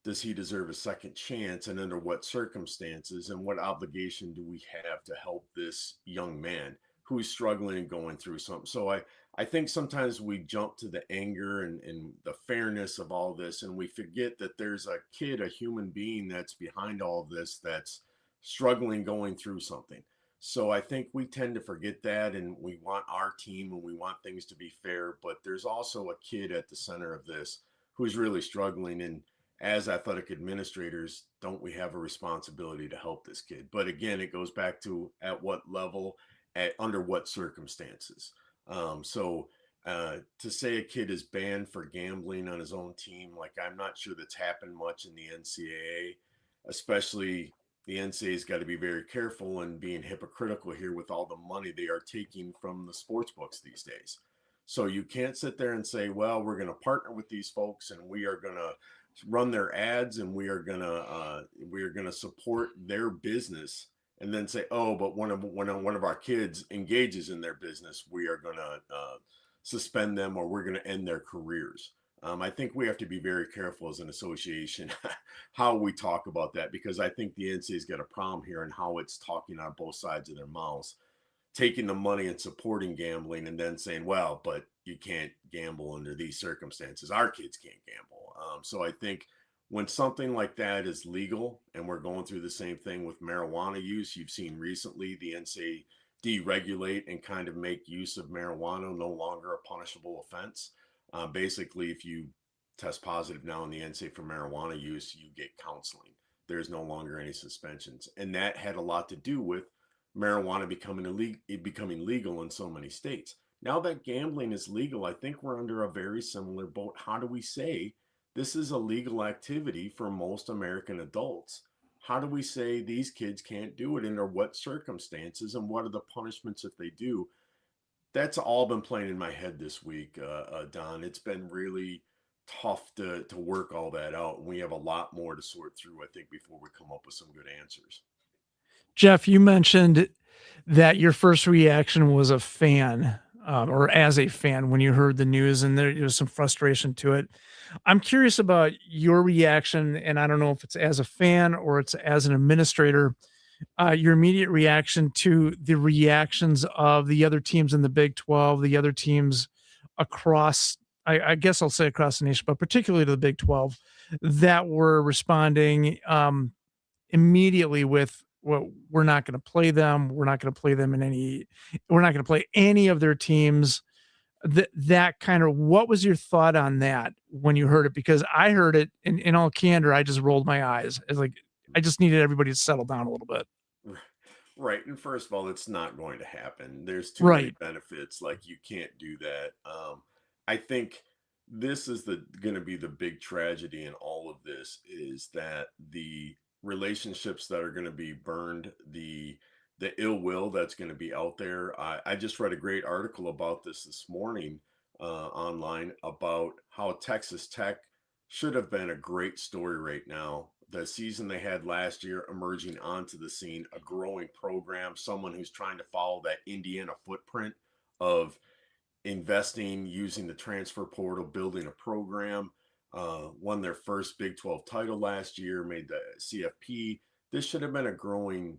does he deserve a second chance, and under what circumstances, and what obligation do we have to help this young man who's struggling and going through something? So I think sometimes we jump to the anger and the fairness of all this, and we forget that there's a kid, a human being that's behind all of this, that's struggling, going through something. So I think we tend to forget that, and we want our team and we want things to be fair, but there's also a kid at the center of this who's really struggling. And as athletic administrators, don't we have a responsibility to help this kid? But again, it goes back to at what level, under what circumstances. To say a kid is banned for gambling on his own team, like, I'm not sure that's happened much in the NCAA, especially the NCAA's got to be very careful and being hypocritical here with all the money they are taking from the sports books these days. So you can't sit there and say, well, we're going to partner with these folks and we are going to run their ads and we are going to support their business, and then say, oh, but when one of our kids engages in their business, we are going to suspend them, or we're going to end their careers. I think we have to be very careful as an association how we talk about that, because I think the NCAA's got a problem here in how it's talking on both sides of their mouths, taking the money and supporting gambling, and then saying, well, but you can't gamble under these circumstances. Our kids can't gamble. So I think when something like that is legal, and we're going through the same thing with marijuana use, you've seen recently the NCAA deregulate and kind of make use of marijuana no longer a punishable offense. Basically, if you test positive now in the NCAA for marijuana use, you get counseling. There's no longer any suspensions. And that had a lot to do with marijuana becoming legal in so many states. Now that gambling is legal, I think we're under a very similar boat. How do we say this is a legal activity for most American adults? How do we say these kids can't do it, and under what circumstances, and what are the punishments if they do? that's all been playing in my head this week, Don. It's been really tough to work all that out. And we have a lot more to sort through, I think, before we come up with some good answers. Jeff, you mentioned that your first reaction was a fan, or as a fan, when you heard the news, and there was some frustration to it. I'm curious about your reaction, and I don't know if it's as a fan or it's as an administrator, your immediate reaction to the reactions of the other teams in the Big 12, the other teams across, I guess I'll say across the nation, but particularly to the Big 12, that were responding immediately with, well, we're not going to play them. We're not going to play them we're not going to play any of their teams. That kind of, what was your thought on that when you heard it? Because I heard it in all candor, I just rolled my eyes. It's like, I just needed everybody to settle down a little bit. Right. And first of all, it's not going to happen. There's too many Right. benefits. Like, you can't do that. I think this is going to be the big tragedy in all of this, is that the relationships that are going to be burned, the ill will that's going to be out there. I just read a great article about this morning online about how Texas Tech should have been a great story right now. The season they had last year, emerging onto the scene, a growing program, someone who's trying to follow that Indiana footprint of investing, using the transfer portal, building a program, won their first Big 12 title last year, made the CFP. This should have been a growing,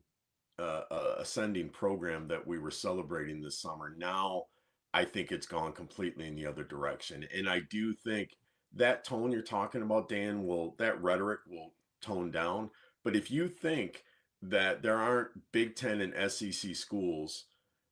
ascending program that we were celebrating this summer. Now, I think it's gone completely in the other direction. And I do think that tone you're talking about, Dan, that rhetoric will tone down. But if you think that there aren't Big Ten and SEC schools,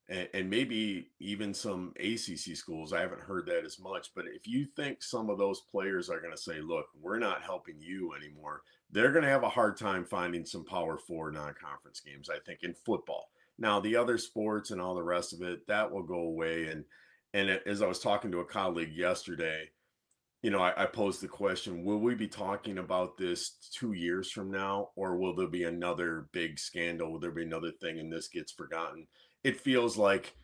and maybe even some ACC schools, I haven't heard that as much, but if you think some of those players are going to say, look, we're not helping you anymore, they're going to have a hard time finding some Power 4 non-conference games, I think, in football. Now, the other sports and all the rest of it, that will go away. And as I was talking to a colleague yesterday, I posed the question, will we be talking about this 2 years from now, or will there be another big scandal? Will there be another thing and this gets forgotten? It feels like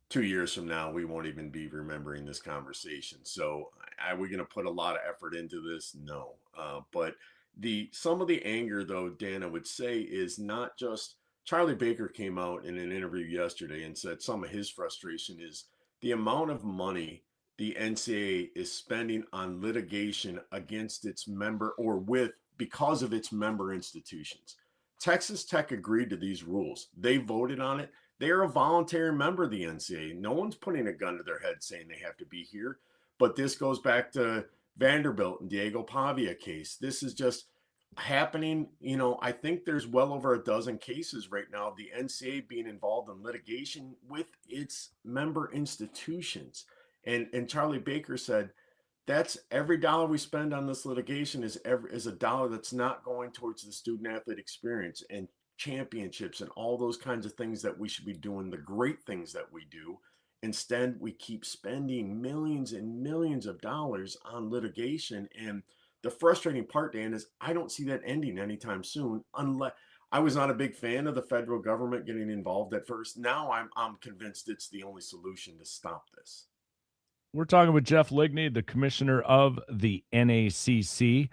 2 years from now, we won't even be remembering this conversation. So are we going to put a lot of effort into this? No. But some of the anger, though, Dan, I would say, is not just Charlie Baker came out in an interview yesterday and said some of his frustration is the amount of money the NCAA is spending on litigation against its member because of its member institutions. Texas Tech agreed to these rules. They voted on it. They are a voluntary member of the NCAA. No one's putting a gun to their head saying they have to be here. But this goes back to Vanderbilt and Diego Pavia case. This is just happening. I think there's well over a dozen cases right now of the NCAA being involved in litigation with its member institutions. And Charlie Baker said, that's every dollar we spend on this litigation is a dollar that's not going towards the student athlete experience and championships and all those kinds of things that we should be doing, the great things that we do. Instead, we keep spending millions and millions of dollars on litigation. And the frustrating part, Dan, is I don't see that ending anytime soon, unless I was not a big fan of the federal government getting involved at first. Now I'm convinced it's the only solution to stop this. We're talking with Jeff Ligney, the commissioner of the NACC.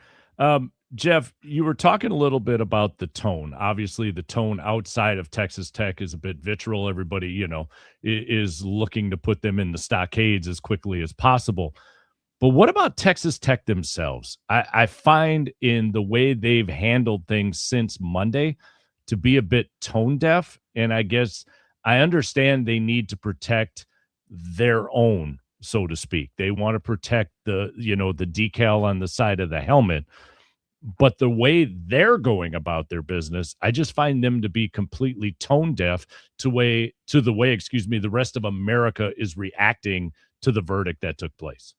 Jeff, you were talking a little bit about the tone. Obviously, the tone outside of Texas Tech is a bit vitriol. Everybody, is looking to put them in the stockades as quickly as possible. But what about Texas Tech themselves? I find in the way they've handled things since Monday to be a bit tone deaf. And I guess I understand they need to protect their own, so to speak. They want to protect the decal on the side of the helmet. But the way they're going about their business, I just find them to be completely tone deaf to the way the rest of America is reacting to the verdict that took place.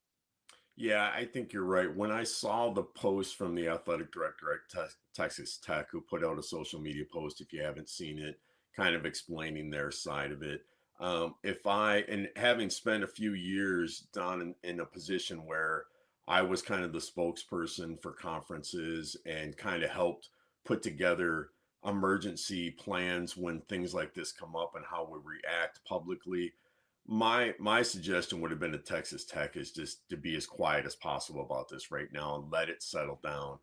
Yeah, I think you're right. When I saw the post from the athletic director at Texas Tech, who put out a social media post, if you haven't seen it, kind of explaining their side of it. And having spent a few years down in a position where I was kind of the spokesperson for conferences and kind of helped put together emergency plans when things like this come up and how we react publicly. My suggestion would have been to Texas Tech is just to be as quiet as possible about this right now and let it settle down.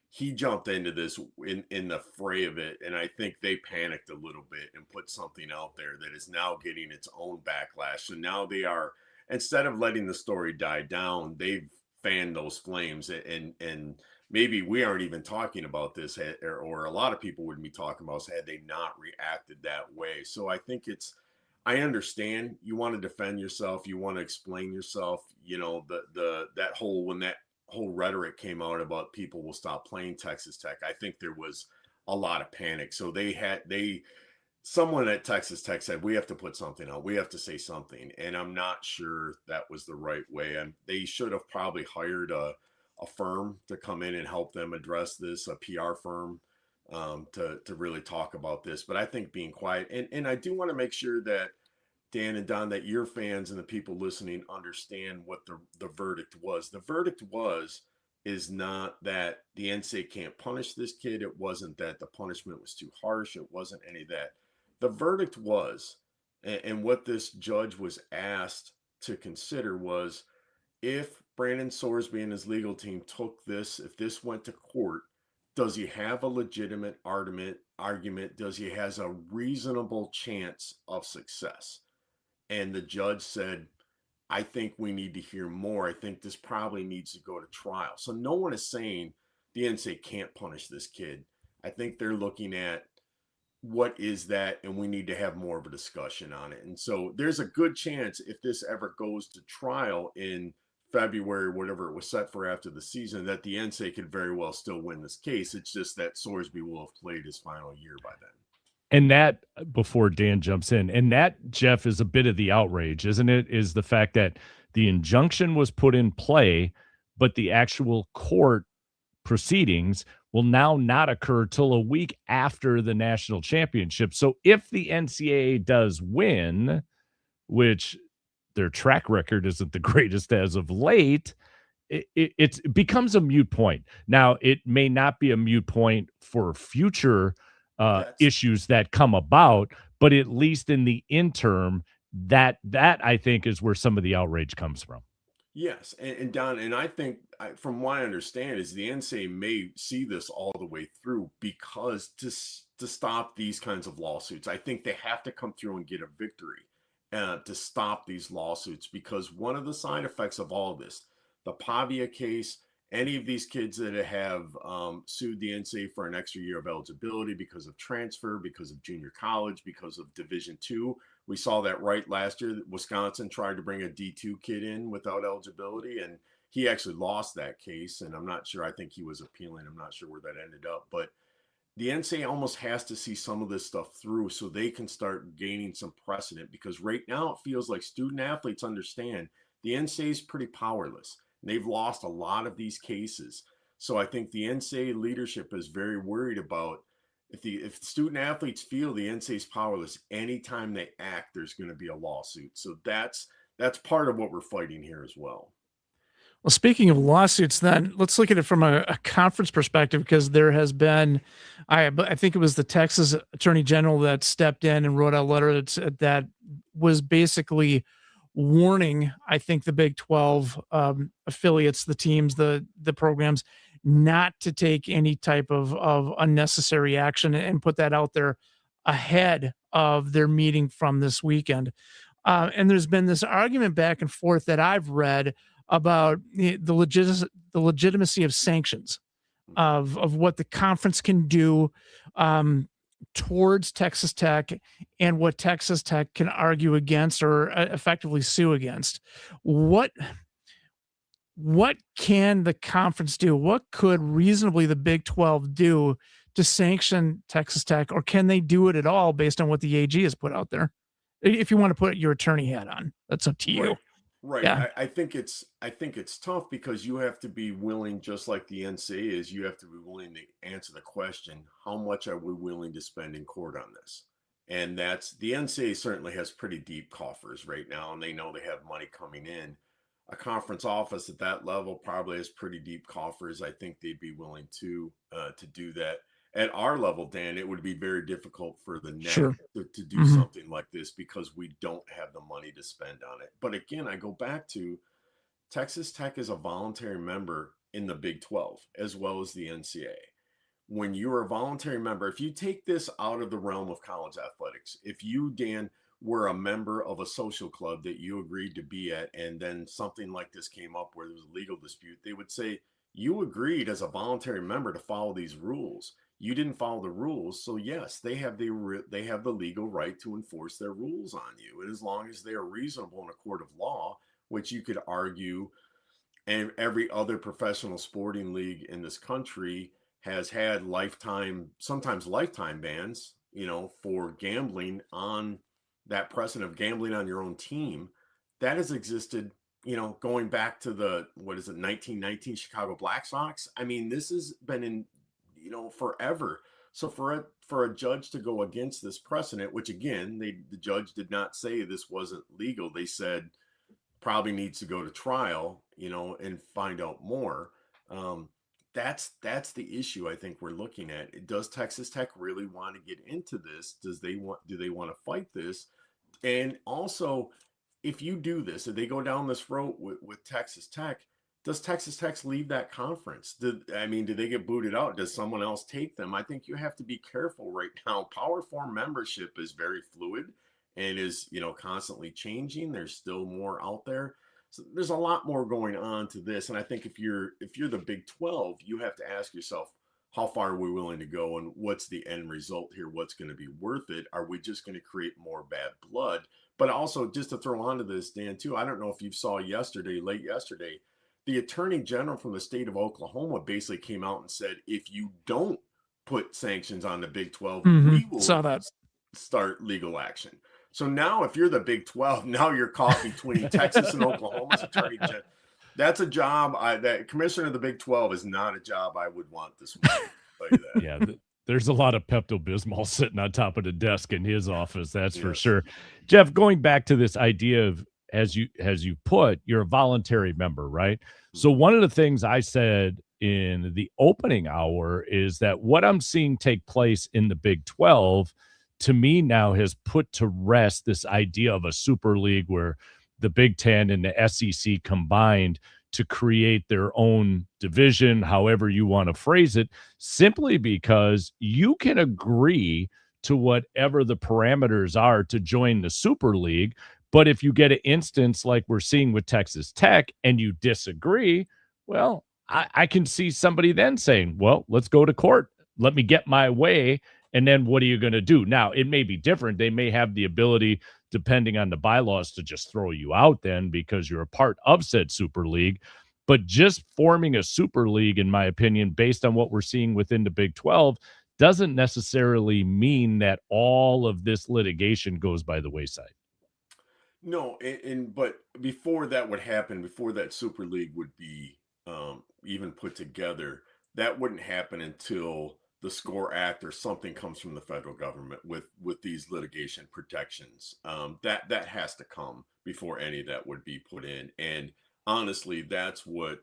He jumped into this in the fray of it, and I think they panicked a little bit and put something out there that is now getting its own backlash. So now they are, instead of letting the story die down, they've fanned those flames, and maybe we aren't even talking about this, or a lot of people wouldn't be talking about this had they not reacted that way. So I think I understand you want to defend yourself, you want to explain yourself. You know, when that whole rhetoric came out about people will stop playing Texas Tech, I think there was a lot of panic. So someone at Texas Tech said, we have to put something out. We have to say something. And I'm not sure that was the right way. And they should have probably hired a firm to come in and help them address this, a PR firm, to really talk about this. But I think being quiet, and I do want to make sure that Dan and Don, that your fans and the people listening understand what the verdict was. The verdict is not that the NCAA can't punish this kid. It wasn't that the punishment was too harsh. It wasn't any of that. The verdict was, and what this judge was asked to consider was, if Brandon Sorsby and his legal team took this, if this went to court, does he have a legitimate argument? Does he has a reasonable chance of success? And the judge said, I think we need to hear more. I think this probably needs to go to trial. So no one is saying the NCAA can't punish this kid. I think they're looking at what is that, and we need to have more of a discussion on it. And so there's a good chance if this ever goes to trial in February, whatever it was set for after the season, that the NCAA could very well still win this case. It's just that Sorsby will have played his final year by then. And that, before Dan jumps in, and that, Jeff, is a bit of the outrage, isn't it? Is the fact that the injunction was put in play, but the actual court proceedings will now not occur till a week after the national championship. So if the NCAA does win, which their track record isn't the greatest as of late, it becomes a moot point. Now, it may not be a moot point for future issues that come about, but at least in the interim, that I think is where some of the outrage comes from. Yes, and Don, and I think from what I understand is the NCAA may see this all the way through, because to stop these kinds of lawsuits, I think they have to come through and get a victory to stop these lawsuits, because one of the side effects of all of this, the Pavia case, any of these kids that have sued the NCAA for an extra year of eligibility because of transfer, because of junior college, because of Division II. We saw that right last year. Wisconsin tried to bring a D2 kid in without eligibility, and he actually lost that case. And I'm not sure. I think he was appealing. I'm not sure where that ended up. But the NCAA almost has to see some of this stuff through so they can start gaining some precedent, because right now it feels like student athletes understand the NCAA is pretty powerless. They've lost a lot of these cases. So I think the NCAA leadership is very worried about if student athletes feel the NCAA is powerless, anytime they act, there's going to be a lawsuit. So that's part of what we're fighting here as well. Well, speaking of lawsuits, then let's look at it from a conference perspective, because there has been, I think it was the Texas Attorney General that stepped in and wrote a letter that was basically warning, I think, the Big 12 affiliates, the teams, the programs, not to take any type of unnecessary action, and put that out there ahead of their meeting from this weekend. And there's been this argument back and forth that I've read about the legitimacy of sanctions, of what the conference can do towards Texas Tech, and what Texas Tech can argue against or effectively sue against. What can the conference do? What could reasonably the Big 12 do to sanction Texas Tech, or can they do it at all based on what the AG has put out there? If you want to put your attorney hat on, that's up to you. Right. Yeah. I think it's tough, because you have to be willing, just like the NCAA is, you have to be willing to answer the question, how much are we willing to spend in court on this? And that's, the NCAA certainly has pretty deep coffers right now, and they know they have money coming in. A conference office at that level probably has pretty deep coffers. I think they'd be willing to do that. at our level, Dan, it would be very difficult for the net Sure. to do something like this because we don't have the money to spend on it. But again, I go back to Texas Tech is a voluntary member in the Big 12 as well as the NCAA. When you're a voluntary member, if you take this out of the realm of college athletics, if you, Dan, were a member of a social club that you agreed to be at, and then something like this came up where there was a legal dispute, they would say, you agreed as a voluntary member to follow these rules. You didn't follow the rules. So yes, they have the legal right to enforce their rules on you. And as long as they are reasonable in a court of law, which you could argue, and every other professional sporting league in this country has had sometimes lifetime bans, for gambling on that precedent of gambling on your own team. That has existed, going back to the, 1919 Chicago Black Sox. I mean, this has been in, forever. So for a judge to go against this precedent, which again, the judge did not say this wasn't legal. They said probably needs to go to trial, and find out more. That's the issue I think we're looking at. Does Texas Tech really want to get into this? Do they want to fight this? And also, if you do this, if they go down this road with Texas Tech, does Texas Tech leave that conference? Do they get booted out? Does someone else take them? I think you have to be careful right now. Power 4 membership is very fluid and is, constantly changing. There's still more out there. So there's a lot more going on to this. And I think if you're the Big 12, you have to ask yourself, how far are we willing to go? And what's the end result here? What's going to be worth it? Are we just going to create more bad blood? But also, just to throw onto this, Dan, too, I don't know if you saw late yesterday, the Attorney General from the state of Oklahoma basically came out and said, if you don't put sanctions on the Big 12, we will start legal action. So now if you're the Big 12, now you're caught between Texas and Oklahoma's Attorney General. That's a job that commissioner of the Big 12 is not a job I would want this week. I'll tell you that. Yeah, there's a lot of Pepto-Bismol sitting on top of the desk in his office. That's for sure. Jeff, going back to this idea of, as you put, you're a voluntary member, right? So one of the things I said in the opening hour is that what I'm seeing take place in the Big 12, to me now, has put to rest this idea of a super league where the Big Ten and the SEC combined to create their own division, however you want to phrase it, simply because you can agree to whatever the parameters are to join the Super League. But if you get an instance like we're seeing with Texas Tech and you disagree, well, I can see somebody then saying, well, let's go to court. Let me get my way. And then what are you going to do? Now, it may be different. They may have the ability, depending on the bylaws, to just throw you out then because you're a part of said Super League. But just forming a Super League, in my opinion, based on what we're seeing within the Big 12, doesn't necessarily mean that all of this litigation goes by the wayside. No, but before that would happen, before that Super League would be even put together, that wouldn't happen until the SCORE Act or something comes from the federal government with these litigation protections. That has to come before any of that would be put in. And honestly, that's what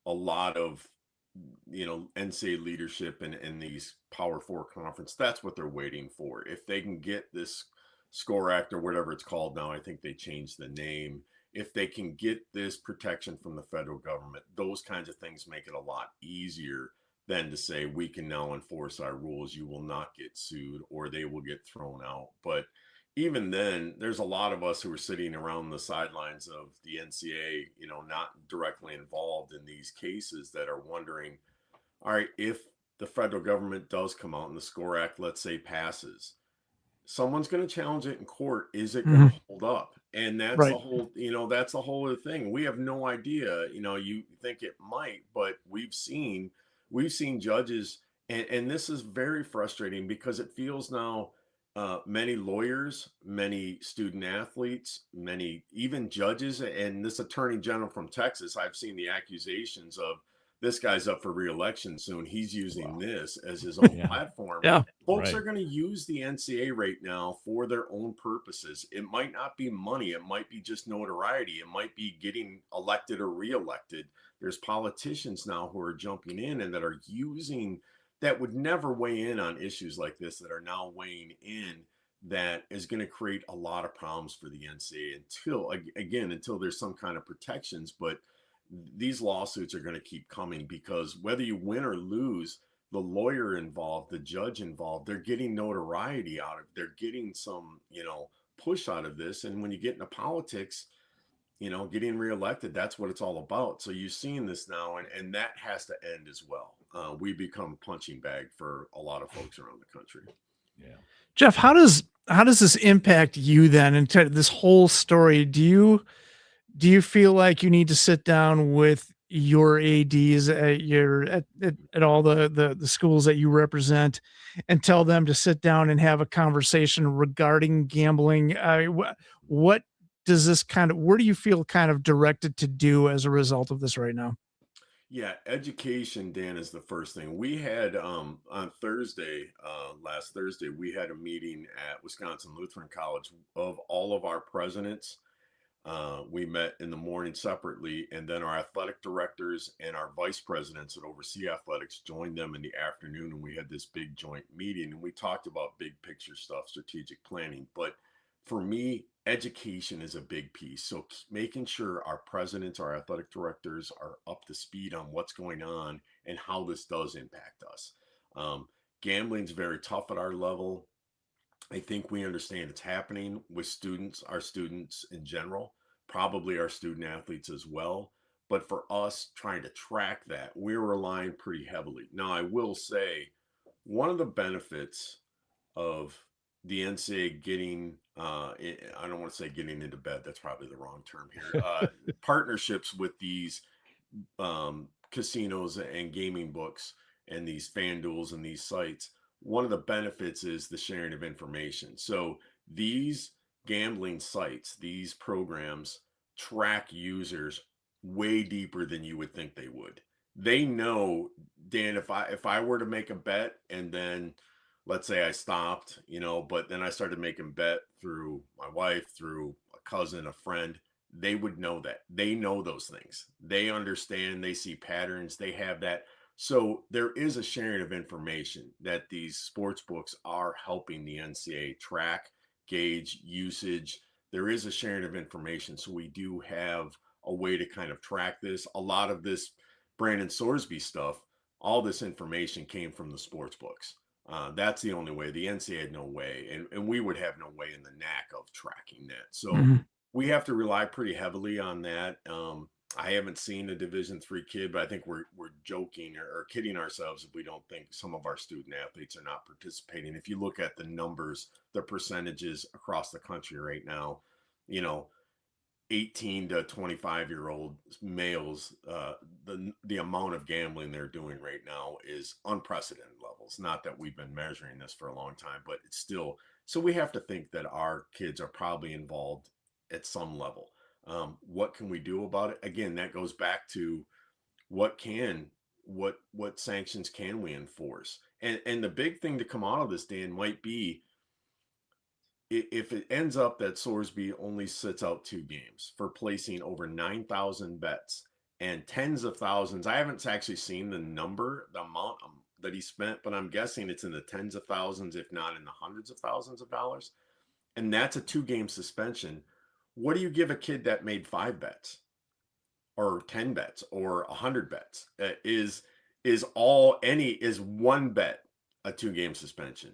a lot of, NCAA leadership and these Power 4 conference, that's what they're waiting for. If they can get this SCORE Act or whatever it's called now, I think they changed the name. If they can get this protection from the federal government, those kinds of things make it a lot easier than to say we can now enforce our rules. You will not get sued or they will get thrown out. But even then, there's a lot of us who are sitting around the sidelines of the NCAA, not directly involved in these cases, that are wondering, all right, if the federal government does come out and the SCORE Act, let's say, passes, someone's going to challenge it in court. Is it going to hold up? And that's the whole, that's the whole other thing. We have no idea. You think it might, but we've seen judges, and this is very frustrating because it feels now many lawyers, many student athletes, many even judges, and this Attorney General from Texas, I've seen the accusations of, this guy's up for re-election soon. He's using this as his own platform. Yeah. Folks are going to use the NCAA right now for their own purposes. It might not be money. It might be just notoriety. It might be getting elected or re-elected. There's politicians now who are jumping in and that are using that would never weigh in on issues like this that are now weighing in, that is going to create a lot of problems for the NCAA until there's some kind of protections. But these lawsuits are going to keep coming, because whether you win or lose, the lawyer involved, the judge involved, they're getting notoriety out of, they're getting some, push out of this. And when you get into politics, getting reelected, that's what it's all about. So you're seeing this now, and that has to end as well. We become a punching bag for a lot of folks around the country. Yeah. Jeff, how does this impact you then? And this whole story, do you feel like you need to sit down with your ADs at all the schools that you represent and tell them to sit down and have a conversation regarding gambling? What does this where do you feel kind of directed to do as a result of this right now? Yeah, education, Dan, is the first thing. We had on Thursday, last Thursday, we had a meeting at Wisconsin Lutheran College of all of our presidents. We met in the morning separately, and then our athletic directors and our vice presidents that oversee athletics joined them in the afternoon, and we had this big joint meeting, and we talked about big picture stuff, strategic planning. But for me, education is a big piece. So making sure our presidents, our athletic directors are up to speed on what's going on and how this does impact us. Gambling's very tough at our level. I think we understand it's happening with students, our students in general, probably our student athletes as well. But for us trying to track that, we're relying pretty heavily. Now, I will say one of the benefits of the NCAA getting, I don't want to say getting into bed, that's probably the wrong term here, partnerships with these casinos and gaming books and these FanDuels and these sites. One of the benefits is the sharing of information. So these gambling sites, these programs track users way deeper than you would think they would. They know, Dan, if I were to make a bet and then let's say I stopped, but then I started making bet through my wife, through a cousin, a friend, they would know that. They know those things. They understand, they see patterns, they have that. So there is a sharing of information that these sports books are helping the NCAA track, gauge usage. There is a sharing of information. So we do have a way to kind of track this. A lot of this Brandon Sorsby stuff, all this information came from the sports books. That's the only way. The NCAA had no way, and we would have no way in the knack of tracking that. So we have to rely pretty heavily on that. I haven't seen a Division III kid, but I think we're joking or kidding ourselves if we don't think some of our student athletes are not participating. If you look at the numbers, the percentages across the country right now, 18 to 25-year-old males, the amount of gambling they're doing right now is unprecedented levels. Not that we've been measuring this for a long time, but it's still, so we have to think that our kids are probably involved at some level. What can we do about it? Again, that goes back to what sanctions can we enforce? And the big thing to come out of this, Dan, might be if it ends up that Sorsby only sits out 2 games for placing over 9,000 bets and tens of thousands. I haven't actually seen the amount that he spent, but I'm guessing it's in the tens of thousands, if not in the hundreds of thousands of dollars. And that's a 2-game suspension. What do you give a kid that made 5 bets or 10 bets or 100 bets? Is one bet a 2-game suspension?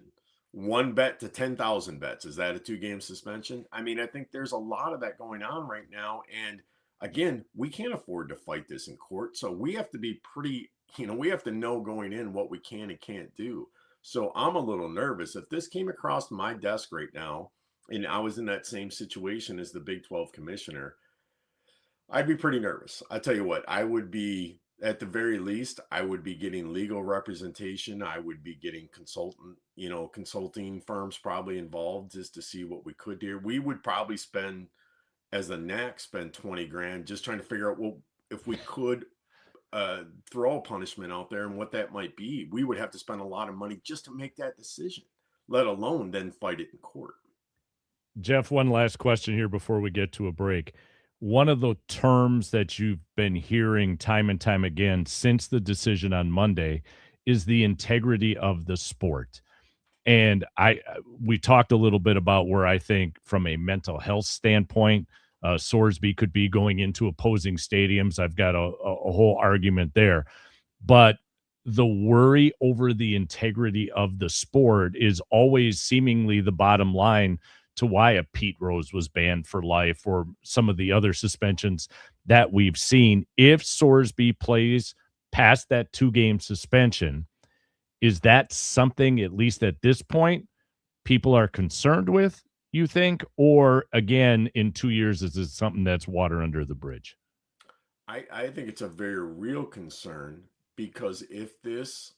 1 bet to 10,000 bets, is that a 2-game suspension? I mean, I think there's a lot of that going on right now. And again, we can't afford to fight this in court. So we have to be pretty, we have to know going in what we can and can't do. So I'm a little nervous. If this came across my desk right now, and I was in that same situation as the Big 12 commissioner, I'd be pretty nervous. I tell you what, I would be, at the very least, I would be getting legal representation. I would be getting consulting firms probably involved just to see what we could do. We would probably spend, as a NAC, spend 20 grand just trying to figure out, well, if we could throw a punishment out there and what that might be. We would have to spend a lot of money just to make that decision, let alone then fight it in court. Jeff, one last question here before we get to a break. One of the terms that you've been hearing time and time again since the decision on Monday is the integrity of the sport. And we talked a little bit about where I think from a mental health standpoint, Sorsby could be going into opposing stadiums. I've got a whole argument there. But the worry over the integrity of the sport is always seemingly the bottom line to why a Pete Rose was banned for life or some of the other suspensions that we've seen. If Sorsby plays past that 2-game suspension, is that something, at least at this point, people are concerned with, you think? Or again, in 2 years, is it something that's water under the bridge? I think it's a very real concern, because if this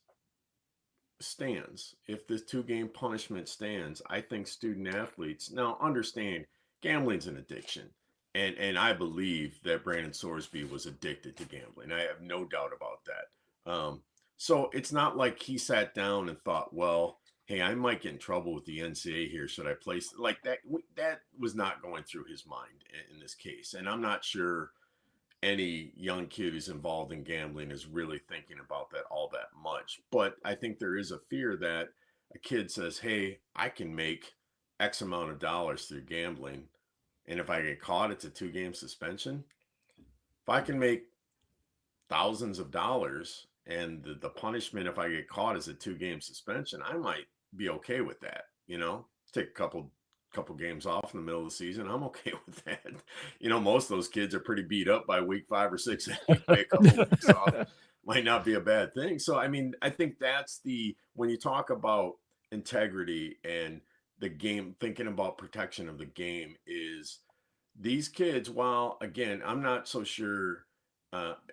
stands, if this 2-game punishment stands, I think student athletes now understand gambling's an addiction. And I believe that Brandon Sorsby was addicted to gambling. I have no doubt about that. So it's not like he sat down and thought, well, hey, I might get in trouble with the NCAA here. Should I place like that? That was not going through his mind in this case. And I'm not sure any young kid who's involved in gambling is really thinking about that all that much. But I think there is a fear that a kid says, hey, I can make X amount of dollars through gambling. And if I get caught, it's a 2-game suspension. If I can make thousands of dollars and the punishment, if I get caught, is a 2-game suspension, I might be okay with that. Take a couple games off in the middle of the season. I'm okay with that. Most of those kids are pretty beat up by week 5 or 6. Anyway, a couple weeks off might not be a bad thing. So, I think that's when you talk about integrity and the game, thinking about protection of the game, is these kids, while again, I'm not so sure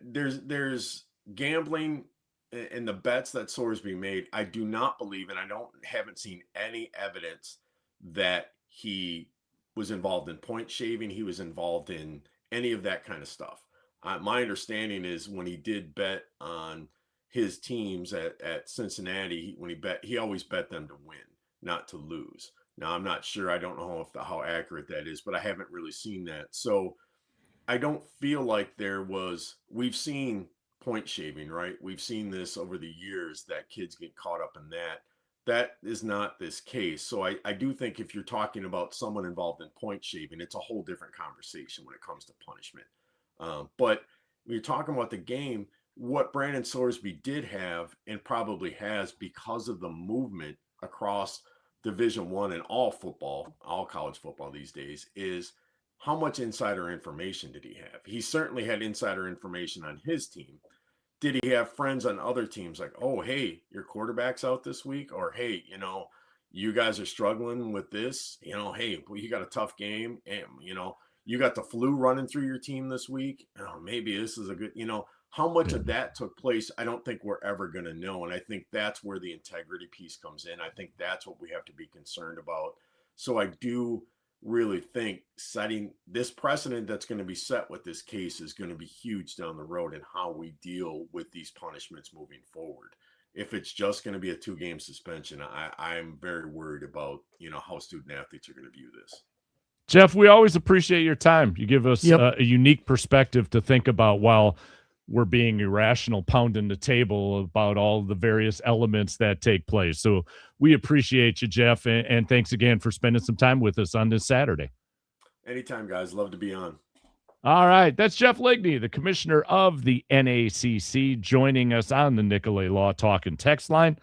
there's gambling and the bets that Sorsby made. I do not believe, and haven't seen any evidence that he was involved in point shaving. He was involved in any of that kind of stuff. My understanding is when he did bet on his teams at Cincinnati, when he bet, he always bet them to win, not to lose. Now, I'm not sure. I don't know how accurate that is, but I haven't really seen that. So I don't feel like we've seen point shaving, right? We've seen this over the years that kids get caught up in that. That is not this case. So I do think if you're talking about someone involved in point shaving, it's a whole different conversation when it comes to punishment. But when you're talking about the game, what Brandon Sorsby did have and probably has, because of the movement across Division I and all college football these days, is how much insider information did he have? He certainly had insider information on his team. Did he have friends on other teams like, oh, hey, your quarterback's out this week? Or, hey, you guys are struggling with this. Hey, well, you got a tough game. And, you got the flu running through your team this week. Maybe this is a good, how much of that took place, I don't think we're ever going to know. And I think that's where the integrity piece comes in. I think that's what we have to be concerned about. So I do really think setting this precedent that's going to be set with this case is going to be huge down the road in how we deal with these punishments moving forward. If it's just going to be a 2-game suspension, I'm very worried about, how student athletes are going to view this. Jeff, we always appreciate your time. You give us a unique perspective to think about while we're being irrational, pounding the table about all the various elements that take place. So we appreciate you, Jeff, and thanks again for spending some time with us on this Saturday. Anytime, guys. Love to be on. All right. That's Jeff Ligney, the commissioner of the NACC, joining us on the Nicolay Law Talk and Text line.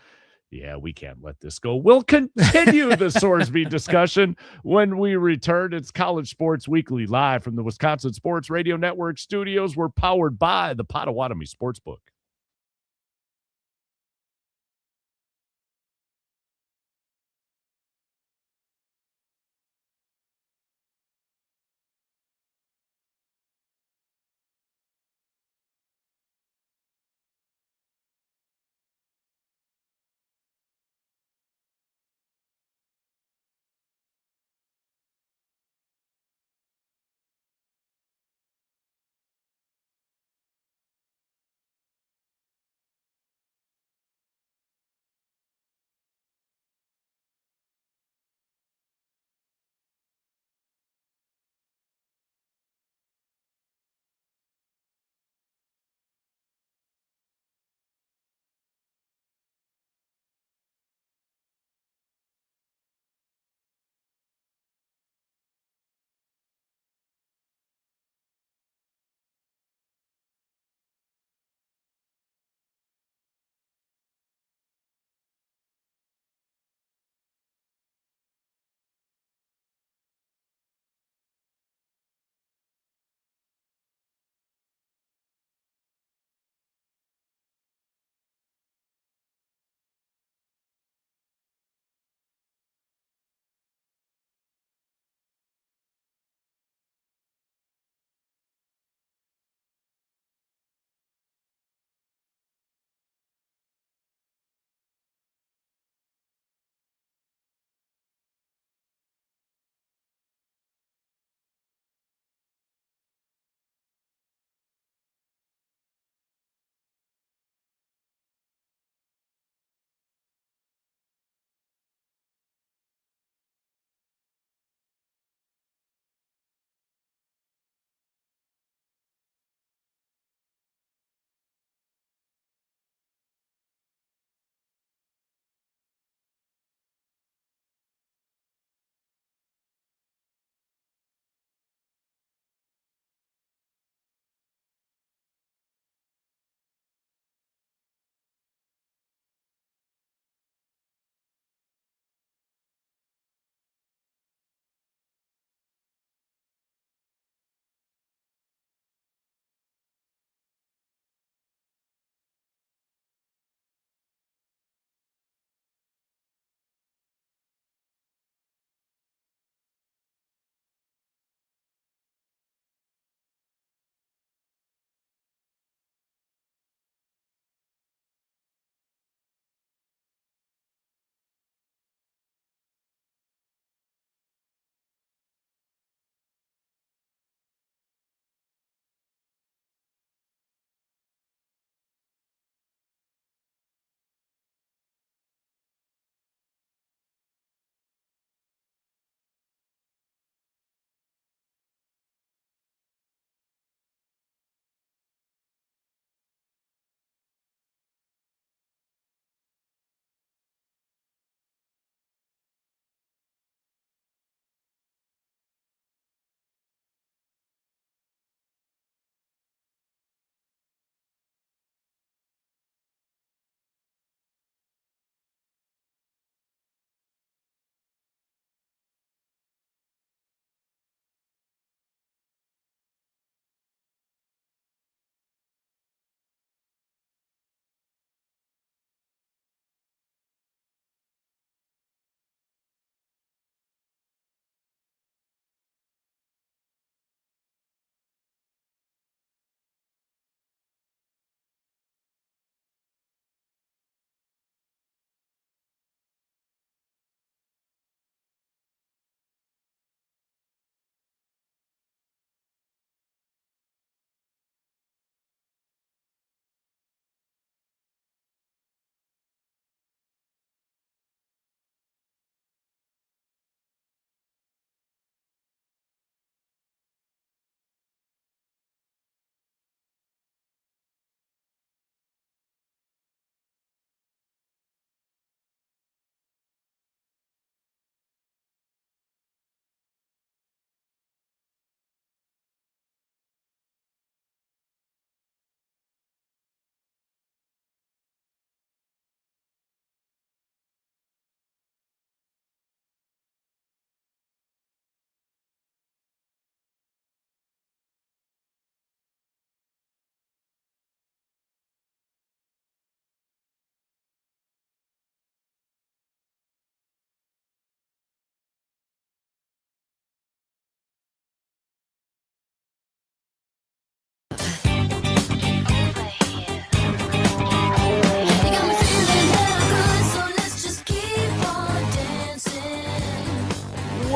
Yeah, we can't let this go. We'll continue the Sorsby discussion when we return. It's College Sports Weekly, live from the Wisconsin Sports Radio Network studios. We're powered by the Potawatomi Sportsbook.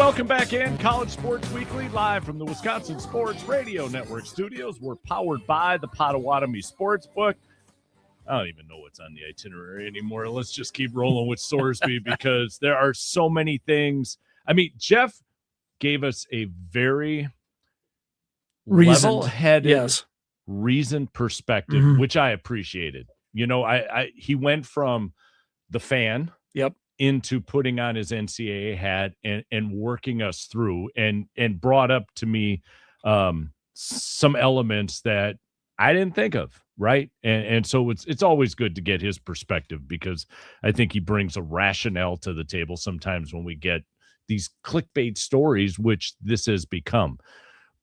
Welcome back in College Sports Weekly, live from the Wisconsin Sports Radio Network studios. We're powered by the Potawatomi Sportsbook. I don't even know what's on the itinerary anymore. Let's just keep rolling with Sorsby because there are so many things. I mean, Jeff gave us a very level-headed, reasoned perspective, which I appreciated. You know, he went from the fan into putting on his NCAA hat and working us through and brought up to me some elements that I didn't think of, right? And so it's always good to get his perspective because I think he brings a rationale to the table sometimes when we get these clickbait stories, which this has become.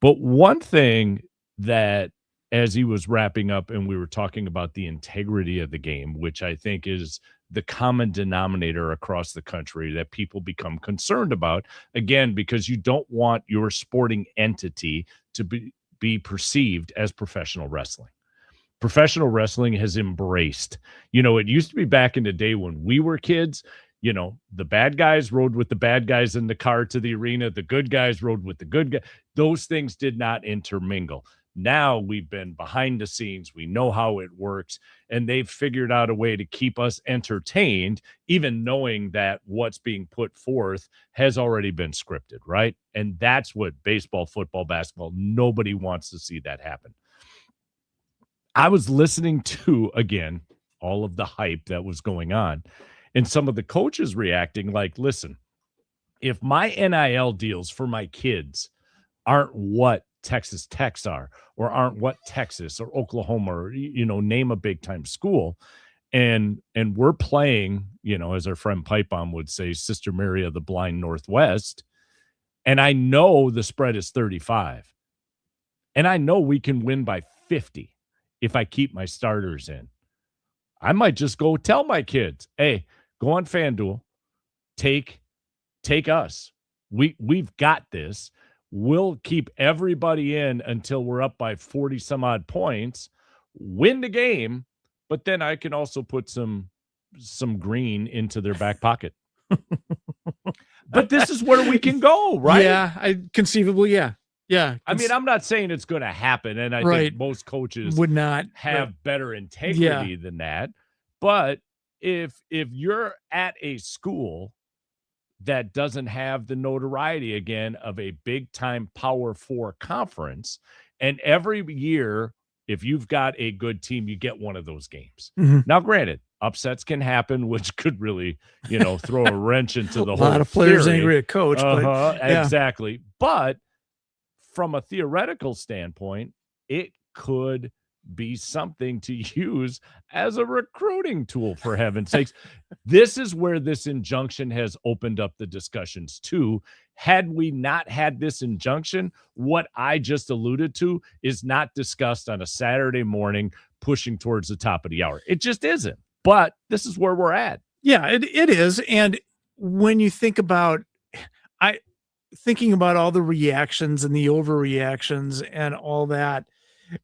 But one thing that, as he was wrapping up and we were talking about the integrity of the game, which I think is the common denominator across the country that people become concerned about, again, because you don't want your sporting entity to be perceived as professional wrestling. Professional wrestling has embraced, you know, it used to be back in the day when we were kids, you know, the bad guys rode with the bad guys in the car to the arena. The good guys rode with the good guys. Those things did not intermingle. Now we've been behind the scenes. We know how it works, and they've figured out a way to keep us entertained, even knowing that what's being put forth has already been scripted, right? And that's what baseball, football, basketball, nobody wants to see that happen. I was listening to, again, all of the hype that was going on, and some of the coaches reacting like, listen, if my NIL deals for my kids aren't what Texas Tech's are, or aren't what Texas or Oklahoma, or, you know, name a big time school, and we're playing, you know, as our friend Pipebomb would say, Sister Mary of the Blind Northwest, and I know the spread is 35, and I know we can win by 50 if I keep my starters in, I might just go tell my kids, hey, go on FanDuel, take us. We've got this. We'll keep everybody in until we're up by 40 some odd points, win the game, but then I can also put some green into their back pocket. But this is where we can go, right? Yeah, conceivably, yeah. Yeah. I mean, I'm not saying it's going to happen, and I think most coaches would not have better integrity than that. But if you're at a school that doesn't have the notoriety, again, of a big-time Power 4 conference, and every year, if you've got a good team, you get one of those games. Mm-hmm. Now, granted, upsets can happen, which could really, throw a wrench into the whole A lot of players theory. angry at coach. But, exactly. But from a theoretical standpoint, it could be something to use as a recruiting tool, for heaven's sakes. This is where this injunction has opened up the discussions too. Had we not had this injunction, what I just alluded to is not discussed on a Saturday morning pushing towards the top of the hour. It just isn't. But this is where we're at. Yeah, it is. And when you think about thinking about all the reactions and the overreactions and all that,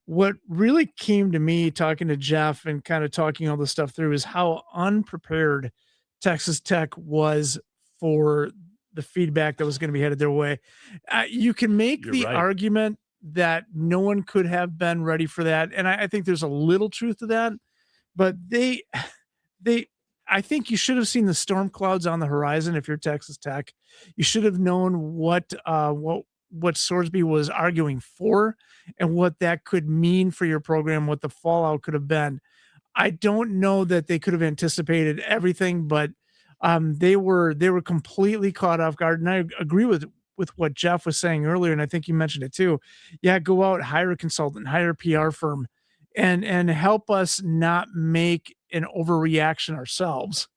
what really came to me talking to Jeff and kind of talking all this stuff through is how unprepared Texas Tech was for the feedback that was going to be headed their way. You can make the argument that no one could have been ready for that. And I think there's a little truth to that, but I think you should have seen the storm clouds on the horizon. If you're Texas Tech, you should have known what Sorsby was arguing for and what that could mean for your program, what the fallout could have been. I don't know that they could have anticipated everything, but they were completely caught off guard. And I agree with what Jeff was saying earlier, and I think you mentioned it too. Yeah, go out, hire a consultant, hire a PR firm, and help us not make an overreaction ourselves,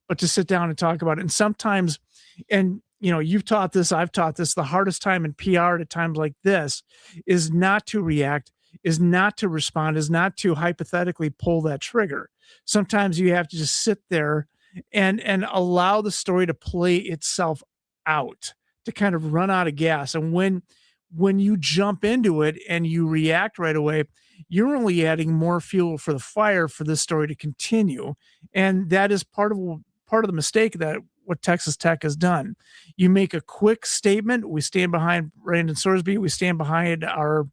but to sit down and talk about it. And sometimes, and you've taught this, I've taught this, the hardest time in PR at times like this is not to react, is not to respond, is not to hypothetically pull that trigger. Sometimes you have to just sit there and allow the story to play itself out, to kind of run out of gas. And when you jump into it and you react right away, you're only adding more fuel for the fire for this story to continue. And that is part of the mistake that what Texas Tech has done. You make a quick statement. We stand behind Brandon Sorsby. We stand behind our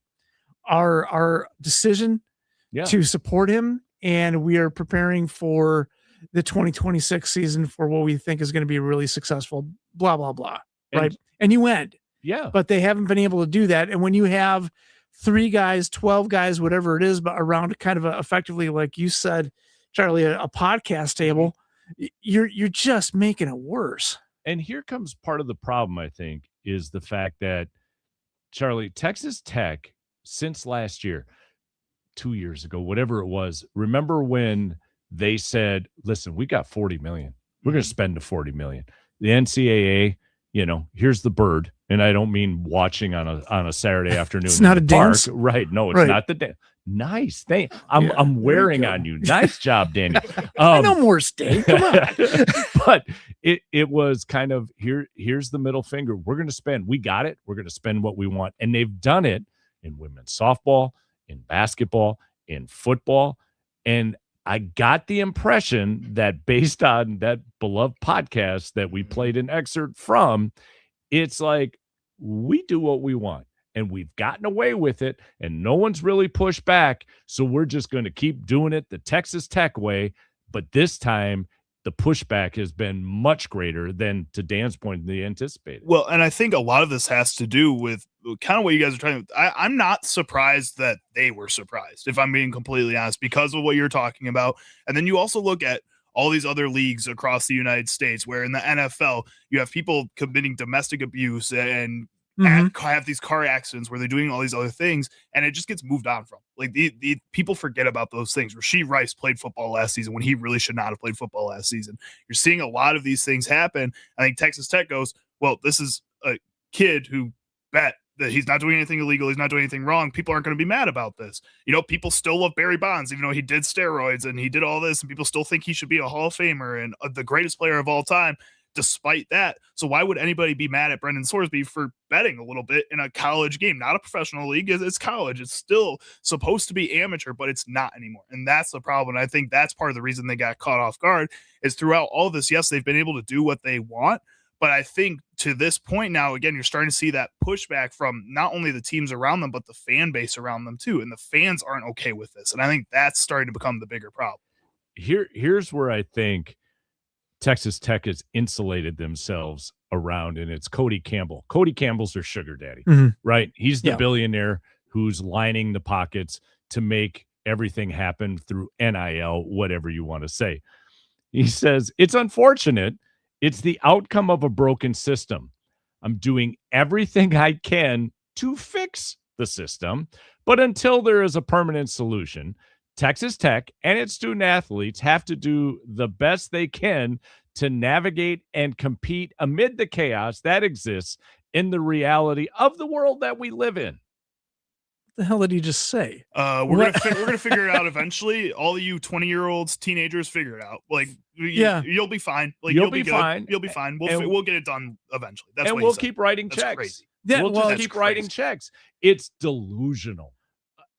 decision to support him, and we are preparing for the 2026 season for what we think is going to be really successful. Blah blah blah. Right, and you end. Yeah, but they haven't been able to do that. And when you have 3 guys, 12 guys, whatever it is, but around kind of effectively, like you said, Charlie, a podcast table, you're just making it worse. And here comes part of the problem, I think, is the fact that, Charlie, Texas Tech, since last year, 2 years ago, whatever it was, remember when they said, listen, we got $40 million. We're going to spend the $40 million. The NCAA, here's the bird. And I don't mean watching on a Saturday afternoon. It's not a dance. Right. No, it's not the dance. Nice. I'm wearing on you. Nice job, Daniel. I know more steak. Come on. But it was kind of here's the middle finger. We're going to spend. We got it. We're going to spend what we want. And they've done it in women's softball, in basketball, in football. And I got the impression that based on that beloved podcast that we played an excerpt from, it's like we do what we want. And we've gotten away with it, and no one's really pushed back. So we're just going to keep doing it the Texas Tech way. But this time, the pushback has been much greater than, to Dan's point, they anticipated. Well, and I think a lot of this has to do with kind of what you guys are trying to. I'm not surprised that they were surprised, if I'm being completely honest, because of what you're talking about. And then you also look at all these other leagues across the United States, where in the NFL, you have people committing domestic abuse and have these car accidents where they're doing all these other things, and it just gets moved on from. Like the people forget about those things. Rasheed Rice played football last season when he really should not have played football last season. You're seeing a lot of these things happen. I think Texas Tech goes, well, this is a kid who bet that he's not doing anything illegal. He's not doing anything wrong. People aren't going to be mad about this. People still love Barry Bonds, even though he did steroids and he did all this, and people still think he should be a Hall of Famer and the greatest player of all time. Despite that, so why would anybody be mad at Brendan Sorsby for betting a little bit in a college game? Not a professional league. It's college. It's still supposed to be amateur, but it's not anymore. And that's the problem. And I think that's part of the reason they got caught off guard is throughout all this, yes, they've been able to do what they want. But I think to this point now, again, you're starting to see that pushback from not only the teams around them, but the fan base around them too. And the fans aren't okay with this. And I think that's starting to become the bigger problem. Here's where I think Texas Tech has insulated themselves around, and it's Cody Campbell. Cody Campbell's their sugar daddy, right? He's the billionaire who's lining the pockets to make everything happen through NIL, whatever you want to say. He says, it's unfortunate. It's the outcome of a broken system. I'm doing everything I can to fix the system, but until there is a permanent solution, Texas Tech and its student athletes have to do the best they can to navigate and compete amid the chaos that exists in the reality of the world that we live in. What the hell did he just say? We're gonna figure it out eventually. All of you 20-year-olds, teenagers, figure it out. Like, you'll be fine. Like, you'll be fine. You'll be fine. We'll get it done eventually. That's what we'll keep writing checks. Crazy. We'll just keep writing checks. It's delusional.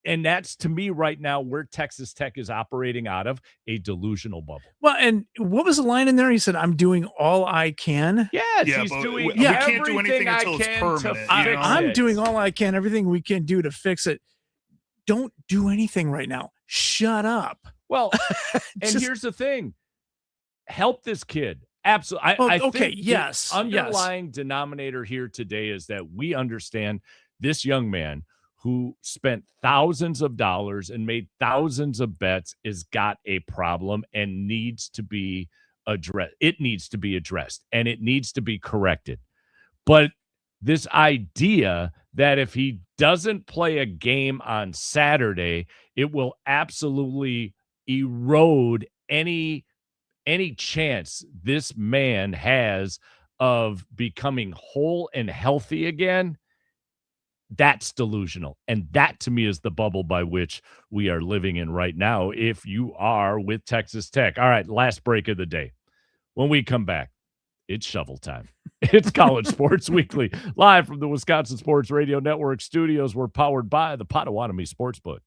And that's, to me, right now, where Texas Tech is operating out of, a delusional bubble. Well, and what was the line in there? He said, I'm doing all I can. Yes, he's doing we can't do anything until it's permanent. I'm doing all I can, everything we can do to fix it. Don't do anything right now. Shut up. Well, and here's the thing. Help this kid. Absolutely. I think the underlying denominator here today is that we understand this young man who spent thousands of dollars and made thousands of bets has got a problem and needs to be addressed. It needs to be addressed and it needs to be corrected. But this idea that if he doesn't play a game on Saturday, it will absolutely erode any chance this man has of becoming whole and healthy again, that's delusional. And that, to me, is the bubble by which we are living in right now if you are with Texas Tech. All right, last break of the day. When we come back, it's shovel time. It's College Sports Weekly, live from the Wisconsin Sports Radio Network studios. We're powered by the Potawatomi Sportsbook.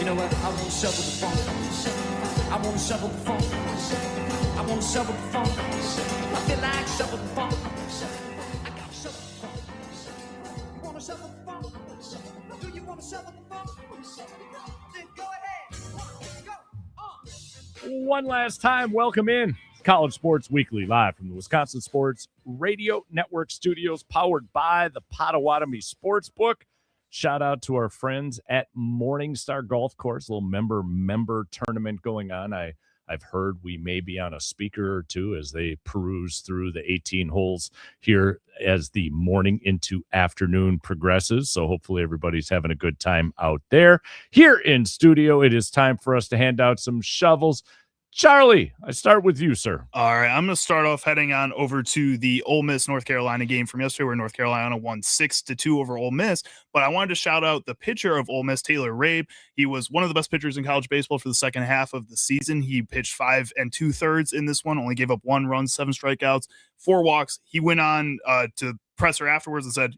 You know what? I want to shovel the funk. I want to shovel the funk. I want to shovel the funk. I feel like shovel the funk. I got to shovel the funk. You want to shovel the funk? Do you want to shovel the funk? Then go ahead. Go. One last time, welcome in College Sports Weekly, live from the Wisconsin Sports Radio Network studios, powered by the Potawatomi Sportsbook. Shout out to our friends at Morningstar Golf Course, a little member tournament going on. I've heard we may be on a speaker or two as they peruse through the 18 holes here as the morning into afternoon progresses. So hopefully everybody's having a good time out there. Here in studio, it is time for us to hand out some shovels. Charlie, I start with you, sir. All right, I'm going to start off heading on over to the Ole Miss North Carolina game from yesterday, where North Carolina won 6-2 over Ole Miss. But I wanted to shout out the pitcher of Ole Miss, Taylor Rabe. He was one of the best pitchers in college baseball for the second half of the season. He pitched 5 2/3 in this one, only gave up 1 run, 7 strikeouts, 4 walks. He went on to presser afterwards and said,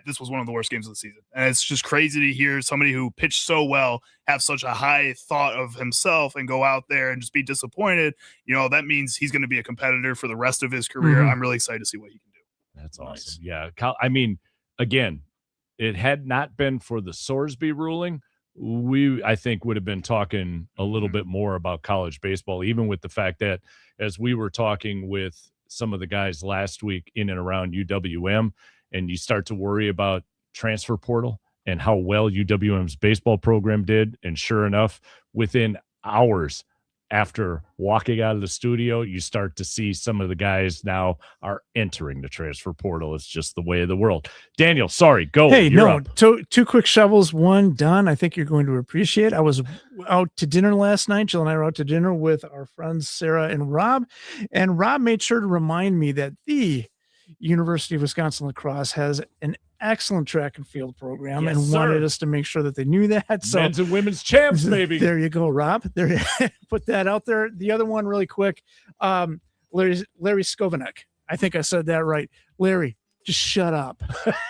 this was one of the worst games of the season. And it's just crazy to hear somebody who pitched so well have such a high thought of himself and go out there and just be disappointed. That means he's going to be a competitor for the rest of his career. Mm-hmm. I'm really excited to see what he can do. That's awesome. Yeah. I mean, again, it had not been for the Sorsby ruling, I think would have been talking a little bit more about college baseball, even with the fact that as we were talking with some of the guys last week in and around UWM, and you start to worry about transfer portal and how well UWM's baseball program did. And sure enough, within hours after walking out of the studio, you start to see some of the guys now are entering the transfer portal. It's just the way of the world. Daniel, sorry, go. Hey, You're no, up. two quick shovels, one done. I think you're going to appreciate. I was out to dinner last night. Jill and I were out to dinner with our friends Sarah and Rob made sure to remind me that the University of Wisconsin Lacrosse has an excellent track and field program, Yes, and sir. wanted us to make sure that they knew that. So Men's and women's champs, baby. there you go, Rob. There, put that out there. The other one, really quick, Larry Skovanek. I think I said that right. Larry, just shut up.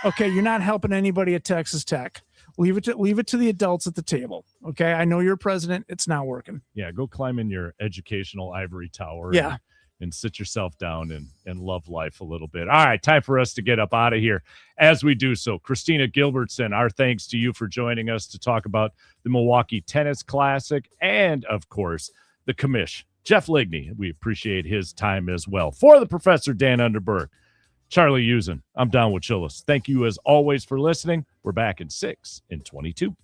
Okay, you're not helping anybody at Texas Tech. Leave it to the adults at the table. Okay, I know you're president. It's not working. Yeah, go climb in your educational ivory tower. Yeah. And sit yourself down and love life a little bit. All right, time for us to get up out of here. As we do so, Christina Gilbertson, our thanks to you for joining us to talk about the Milwaukee Tennis Classic and, of course, the commish, Jeff Ligney. We appreciate his time as well. For the Professor Dan Underberg, Charlie Usen, I'm Don Wachillis. Thank you, as always, for listening. We're back in 6 in 22.